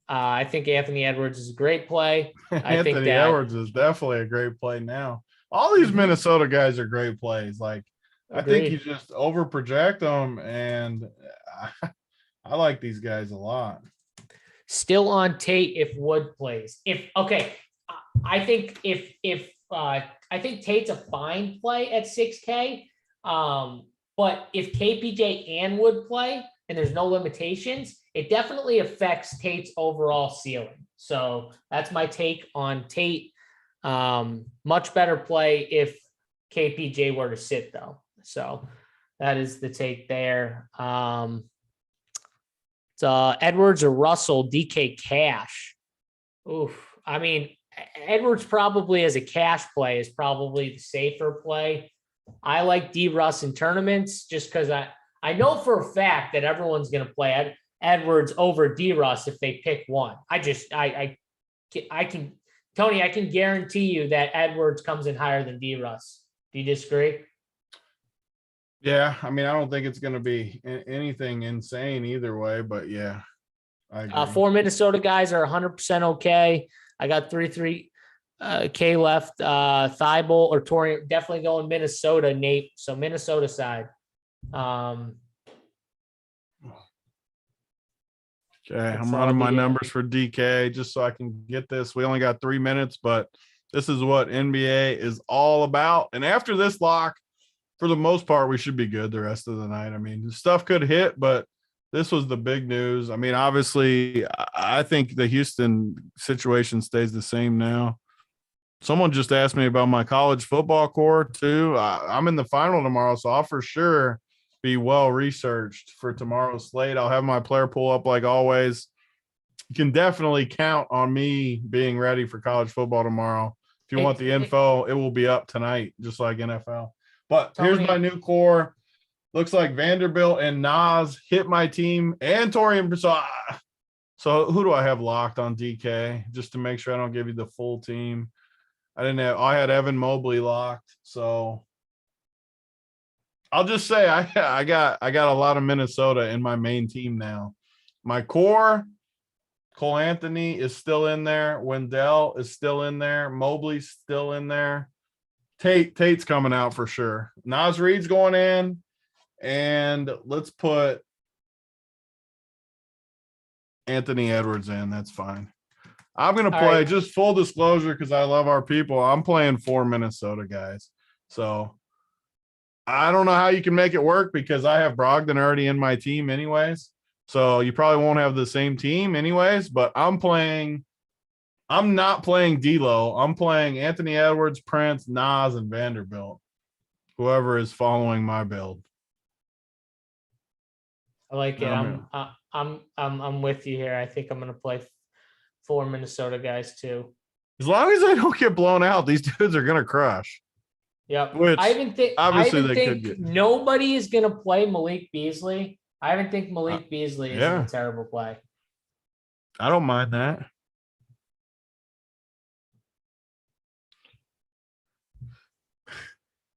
I think Anthony Edwards is a great play. I think that Edwards is definitely a great play now. All these Minnesota guys are great plays. Like, I think you just over project them, and I like these guys a lot. Still on Tate if Wood plays. I think I think Tate's a fine play at 6K. But if KPJ and Wood play and there's no limitations, it definitely affects Tate's overall ceiling. So that's my take on Tate. Much better play if KPJ were to sit, though. So that is the take there. It's Edwards or Russell, DK cash. Oof. I mean, Edwards probably as a cash play is probably the safer play. I like D Russ in tournaments just because I know for a fact that everyone's going to play Edwards over D Russ if they pick one. I can, Tony, I can guarantee you that Edwards comes in higher than D Russ. Do you disagree? Yeah, I mean, I don't think it's going to be anything insane either way, but yeah, I agree. 4 Minnesota guys are 100% okay. I got 3K left. Thibault or Torian, definitely going Minnesota, Nate. So Minnesota side. Okay, That's I'm all running my we get. numbers for DK just so I can get this. We only got 3 minutes, but this is what NBA is all about. And after this lock, for the most part, we should be good the rest of the night. I mean, stuff could hit, but this was the big news. I mean, obviously, I think the Houston situation stays the same now. Someone just asked me about my college football core, too. I'm in the final tomorrow, so I'll for sure be well researched for tomorrow's slate. I'll have my player pool up like always. You can definitely count on me being ready for college football tomorrow. If you want the info, it will be up tonight, just like NFL. But here's my new core. Looks like Vanderbilt and Nas hit my team and Torian. So who do I have locked on DK? Just to make sure I don't give you the full team. I had Evan Mobley locked. So I'll just say I got a lot of Minnesota in my main team now. My core, Cole Anthony is still in there. Wendell is still in there. Mobley's still in there. Tate's coming out for sure. Nas Reed's going in. And let's put Anthony Edwards in. That's fine. I'm going to play, just full disclosure, because I love our people. I'm playing 4 Minnesota guys. So I don't know how you can make it work because I have Brogdon already in my team anyways. So you probably won't have the same team anyways, but I'm not playing D'Lo. I'm playing Anthony Edwards, Prince, Nas, and Vanderbilt. Whoever is following my build. I like it. I'm with you here. I think I'm going to play 4 Minnesota guys too. As long as I don't get blown out, these dudes are going to crush. Yep. Which I even think get. nobody is going to play Malik Beasley. I even think Malik Beasley is a terrible play. I don't mind that.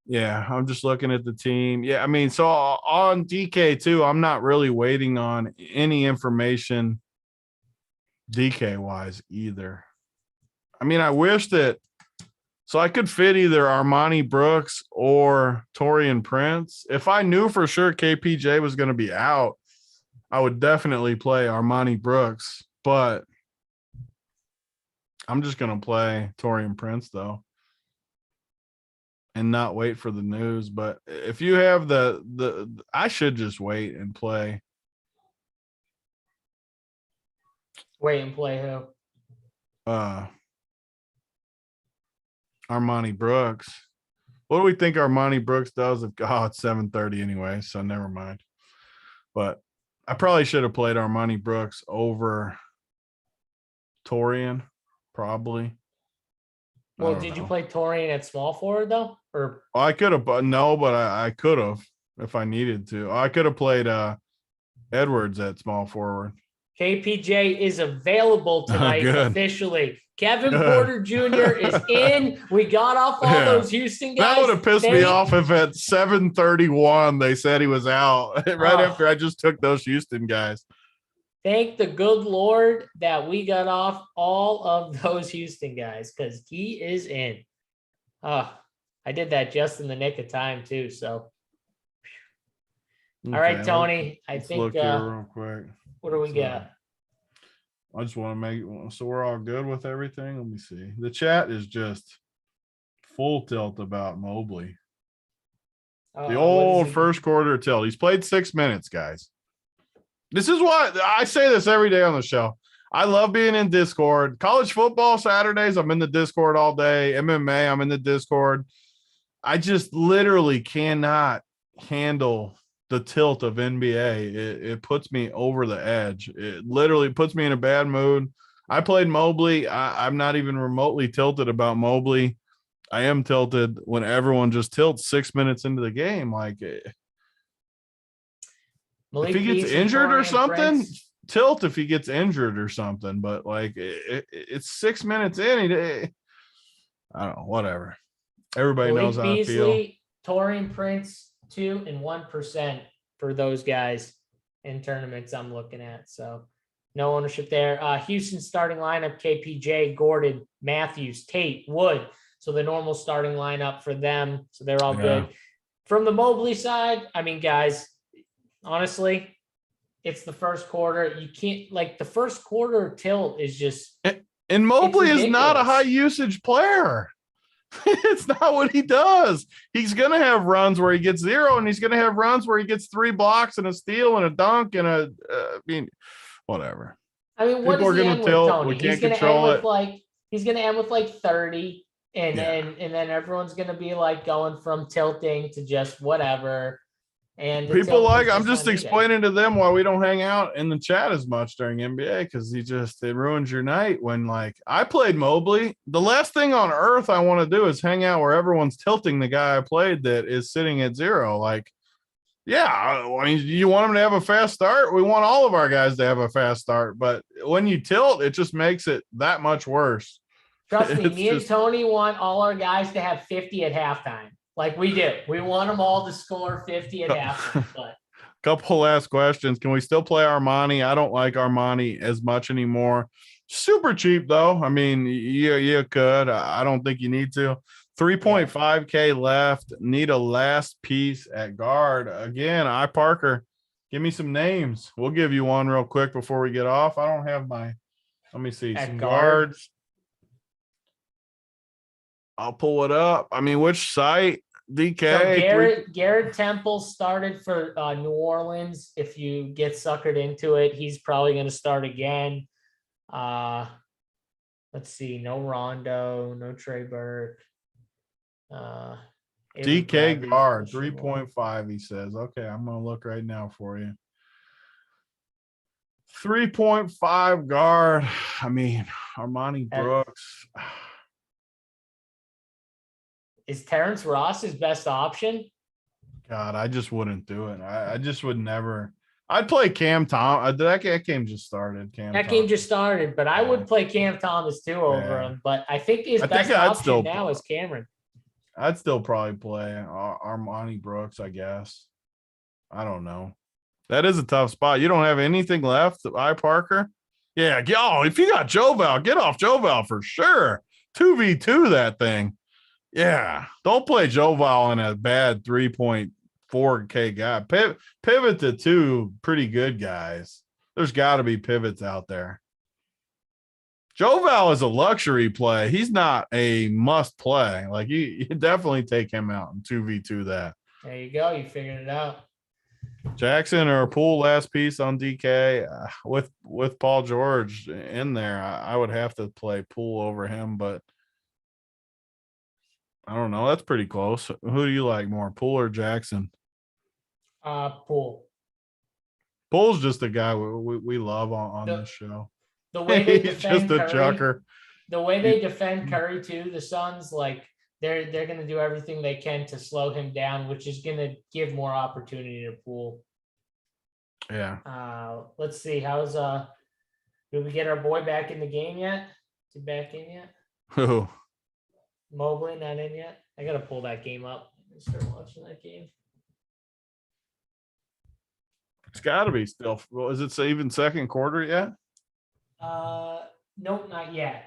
Yeah, I'm just looking at the team. Yeah, I mean, so on DK too, I'm not really waiting on any information DK wise either. I mean, I wish that so I could fit either Armani Brooks or Torian Prince. If I knew for sure KPJ was going to be out, I would definitely play Armani Brooks, but I'm just going to play Torian Prince though. And not wait for the news. But if you have I should just wait and play. Wait and play who? Armani Brooks. What do we think Armani Brooks does? It's 7:30 anyway, so never mind. But I probably should have played Armani Brooks over Torian, probably. Well, did you play Torian at small forward though? Or I could have, but I could have if I needed to. I could have played Edwards at small forward. KPJ is available tonight officially. Kevin Porter Jr. is in. We got off all those Houston guys. That would have pissed me off if at 7:31 they said he was out right after I just took those Houston guys. Thank the good Lord that we got off all of those Houston guys because he is in. I did that just in the nick of time too. So, all right, Tony. I think. Look here real quick. What do we got? I just want to make so we're all good with everything. Let me see. The chat is just full tilt about Mobley. The old first quarter tilt. He's played 6 minutes, guys. This is what I say this every day on the show. I love being in Discord. College football Saturdays, I'm in the Discord all day. MMA, I'm in the Discord. I just literally cannot handle the tilt of NBA. It puts me over the edge. It literally puts me in a bad mood. I played Mobley. I'm not even remotely tilted about Mobley. I am tilted when everyone just tilts 6 minutes into the game. Like, if he gets injured or something, tilt if he gets injured or something. But like, it's 6 minutes in. I don't know, whatever. Everybody knows how I feel. Torian Prince, 2 and 1% for those guys in tournaments I'm looking at. So no ownership there. Houston starting lineup: KPJ, Gordon, Matthews, Tate, Wood. So the normal starting lineup for them. So they're all good. From the Mobley side, I mean, guys, honestly, It's the first quarter. You can't like the first quarter tilt is just. And Mobley is not a ridiculous. high usage player. It's not what he does. He's going to have runs where he gets 0, and he's going to have runs where he gets 3 blocks and a steal and a dunk and whatever. I mean, what People does are he going end to with, tilt. Tony? We He's can't going to end control with it. like he's going to end with like 30, and Yeah. then everyone's going to be like going from tilting to just whatever. And the People tilt is I'm just unneeded. explaining to them why we don't hang out in the chat as much during NBA, because it ruins your night. When like I played Mobley, the last thing on earth I want to do is hang out where everyone's tilting the guy I played that is sitting at 0. Like, yeah, I mean, you want him to have a fast start? We want all of our guys to have a fast start, but when you tilt, it just makes it that much worse. Trust me, me and Tony want all our guys to have 50 at halftime. Like we do. We want them all to score 50 at halftime. But couple last questions. Can we still play Armani? I don't like Armani as much anymore. Super cheap though. I mean, you could. I don't think you need to. 3.5K left. Need a last piece at guard. Again, Parker, give me some names. We'll give you one real quick before we get off. I don't have let me see. At Some guard? guards. I'll pull it up. I mean, which site? DK. So Garrett Temple started for New Orleans. If you get suckered into it, he's probably going to start again. Let's see. No Rondo, no Trey Burke. DK guard 3.5. He says, okay, I'm going to look right now for you. 3.5 guard. I mean, Armani Brooks. Is Terrence Ross his best option? God, I just wouldn't do it. I just would never. I'd play Cam Thomas. That game just started. Game just started, but I would play Cam Thomas too over him. But I think his best option now is Cameron. I'd still probably play Armani Brooks, I guess. I don't know. That is a tough spot. You don't have anything left, Parker? Yeah. Oh, if you got Joval, get off Joval for sure. 2v2 that thing. Yeah, don't play Joval in a bad 3.4K guy. Pivot to 2 pretty good guys. There's got to be pivots out there. Joval is a luxury play. He's not a must play. Like you definitely take him out and 2v2 that. There you go. You figured it out. Jackson or Poole last piece on DK with Paul George in there. I would have to play Poole over him, but I don't know. That's pretty close. Who do you like more, Poole or Jackson? Poole. Poole's just a guy we love on this show. The way they He's defend just a Curry, chucker. The way they defend Curry too, the Suns, like they're going to do everything they can to slow him down, which is going to give more opportunity to Poole. Yeah. Let's see. How's did we get our boy back in the game yet? Is he back in yet? Who? Mobley not in yet. I gotta pull that game up and start watching that game. It's got to be still. Well, is it even second quarter yet? Nope, not yet.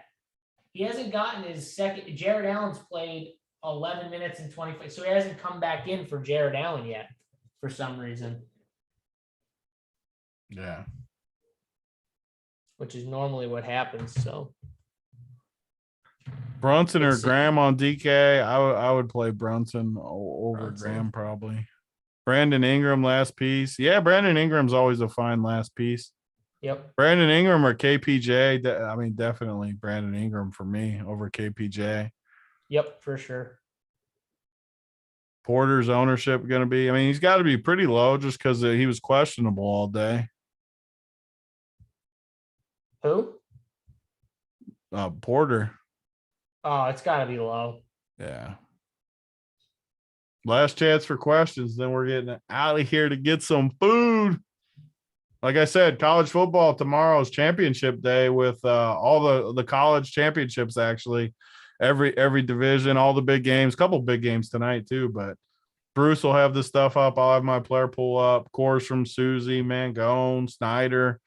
He hasn't gotten his second. Jared Allen's played 11 minutes and 25, so he hasn't come back in for Jared Allen yet for some reason. Yeah. Which is normally what happens. So Brunson or Graham on DK. I would play Brunson over Graham probably. Brandon Ingram last piece. Yeah, Brandon Ingram's always a fine last piece. Yep. Brandon Ingram or KPJ. I mean, definitely Brandon Ingram for me over KPJ. Yep, for sure. Porter's ownership going to be, I mean, he's got to be pretty low just because he was questionable all day. Who? Porter. Oh, it's got to be low. Yeah. Last chance for questions. Then we're getting out of here to get some food. Like I said, college football tomorrow's championship day with all the college championships, actually. Every division, all the big games, couple big games tonight too. But Bruce will have this stuff up. I'll have my player pool up. Course from Susie, Mangone, Snyder,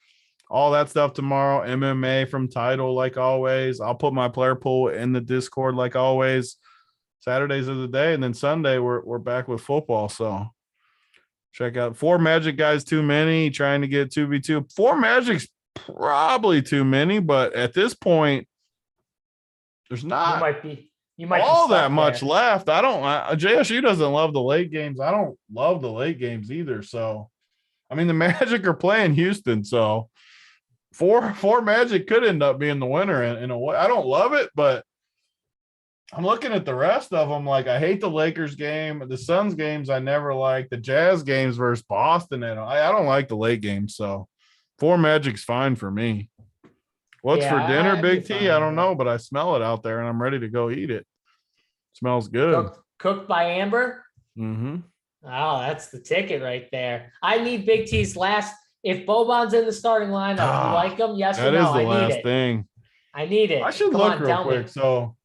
all that stuff tomorrow. MMA from Title, like always. I'll put my player pool in the Discord, like always. Saturdays of the day, and then Sunday we're back with football. So Check out 4 Magic guys too many. Trying to get 2v2. 4 Magic's probably too many, but at this point, there's not you might all be that stuck much there. left. JSU doesn't love the late games. I don't love the late games either. So, I mean, the Magic are playing Houston, so four Magic could end up being the winner in a way. I don't love it, but I'm looking at the rest of them. Like, I hate the Lakers game, the Suns games. I never like the Jazz games versus Boston. And I don't like the late games. So 4 Magic's fine for me. What's for dinner, I'd be Big T? fine I don't with it. know, but I smell it out there and I'm ready to go eat it. Smells good. Cooked by Amber. Mm-hmm. Oh, that's the ticket right there. I need Big T's last. If Boban's in the starting lineup, you like him? Yes or That no? is the I need last it. thing. I need it. I should Come look on, real tell quick. me. So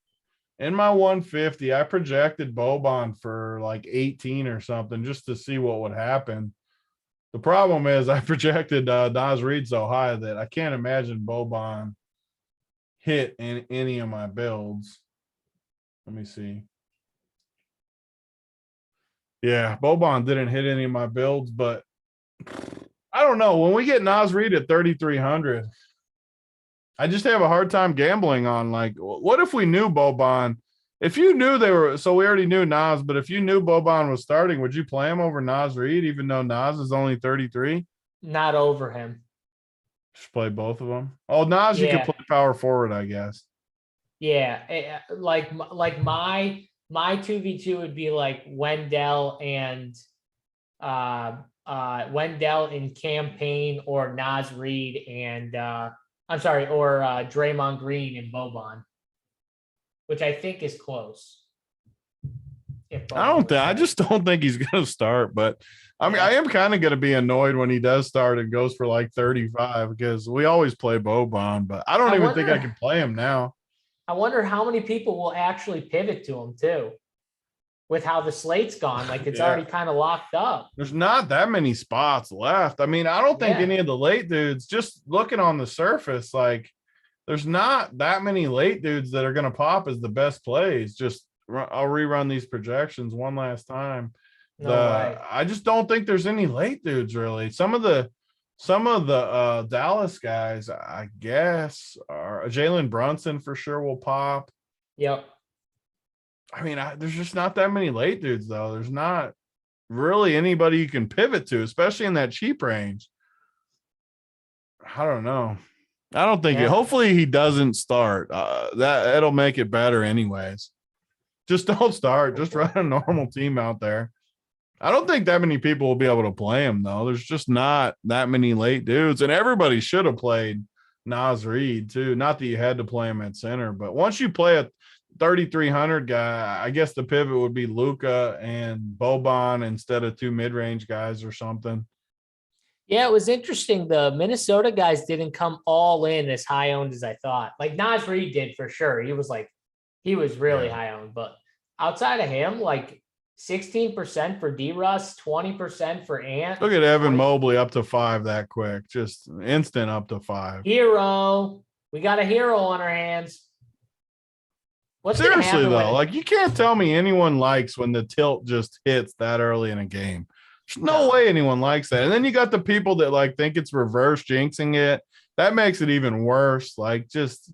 in my 150, I projected Boban for like 18 or something just to see what would happen. The problem is I projected Nas Reed so high that I can't imagine Boban hit in any of my builds. Let me see. Yeah, Boban didn't hit any of my builds, but I don't know. When we get Nas Reed at 3,300, I just have a hard time gambling on, like, what if we knew Boban? If you knew they were, so we already knew Nas, but if you knew Boban was starting, would you play him over Nas Reed, even though Nas is only 33? Not over him. Just play both of them. Oh, Nas, you Yeah. could play power forward, I guess. Yeah, like my 2v2 would be like Wendell and Wendell in Campaign, or Nas Reed and I'm sorry, or Draymond Green and Boban, which I think is close. I just don't think he's going to start, but I mean, I am kind of going to be annoyed when he does start and goes for like 35 because we always play Boban, but I don't even think I can play him now. I wonder how many people will actually pivot to him too, with how the slate's gone. Like, it's already kind of locked up. There's not that many spots left. I mean, I don't think any of the late dudes, just looking on the surface, like there's not that many late dudes that are going to pop as the best plays. Just I'll rerun these projections one last time. I just don't think there's any late dudes really. Some of the Dallas guys, I guess, are Jalen Brunson for sure will pop. Yep. I mean, there's just not that many late dudes though. There's not really anybody you can pivot to, especially in that cheap range. I don't know. I don't think hopefully he doesn't start. That it'll make it better anyways. Just don't start. Just run a normal team out there. I don't think that many people will be able to play him though. There's just not that many late dudes, and everybody should have played Nas Reed too. Not that you had to play him at center, but once you play a 3,300 guy, I guess the pivot would be Luka and Boban instead of 2 mid-range guys or something. Yeah, it was interesting. The Minnesota guys didn't come all in as high owned as I thought. Like Nas Reed did for sure. He was really high owned, but outside of him, like 16% for D-Russ, 20% for Ant. Look at Evan Mobley up to 5 that quick. Just instant up to 5. Hero. We got a hero on our hands. Seriously though, like you can't tell me anyone likes when the tilt just hits that early in a game. There's no way anyone likes that. And then you got the people that like think it's reverse jinxing it. That makes it even worse. Like, just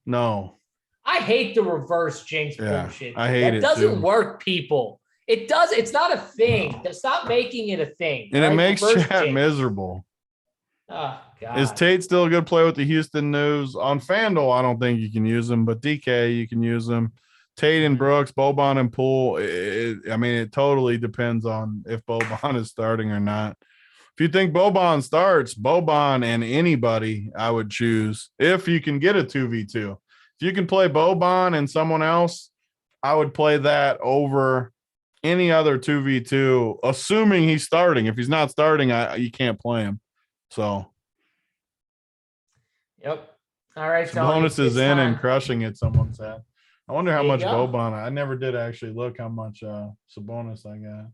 no. I hate the reverse jinx bullshit. I hate it. It doesn't work, people. It does. It's not a thing. No. Stop making it a thing. And it makes chat miserable. Oh, God. Is Tate still a good play with the Houston News? On FanDuel, I don't think you can use him, but DK, you can use him. Tate and Brooks, Boban and Poole. I mean, it totally depends on if Boban is starting or not. If you think Boban starts, Boban and anybody I would choose if you can get a 2v2. If you can play Boban and someone else, I would play that over any other 2v2, assuming he's starting. If he's not starting, you can't play him. So, yep. All right. Sabonis is in and crushing it, someone said. I wonder how much Boban. I never did actually look how much Sabonis I got.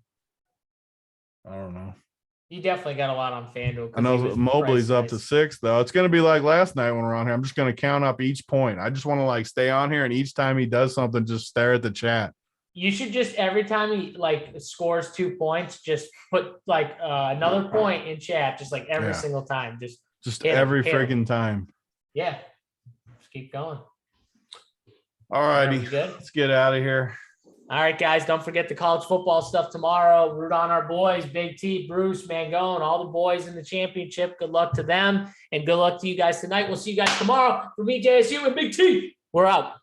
I don't know. You definitely got a lot on FanDuel. I know Mobley's up to 6, though. It's going to be like last night when we're on here. I'm just going to count up each point. I just want to like stay on here, and each time he does something, just stare at the chat. You should just every time he like scores 2 points, just put like another point in chat, just like every single time. Just every freaking time. Yeah. Just keep going. All righty. Good. Let's get out of here. All right, guys. Don't forget the college football stuff tomorrow. Root on our boys, Big T, Bruce, Mangone, all the boys in the championship. Good luck to them, and good luck to you guys tonight. We'll see you guys tomorrow. For me, JSU, and Big T, we're out.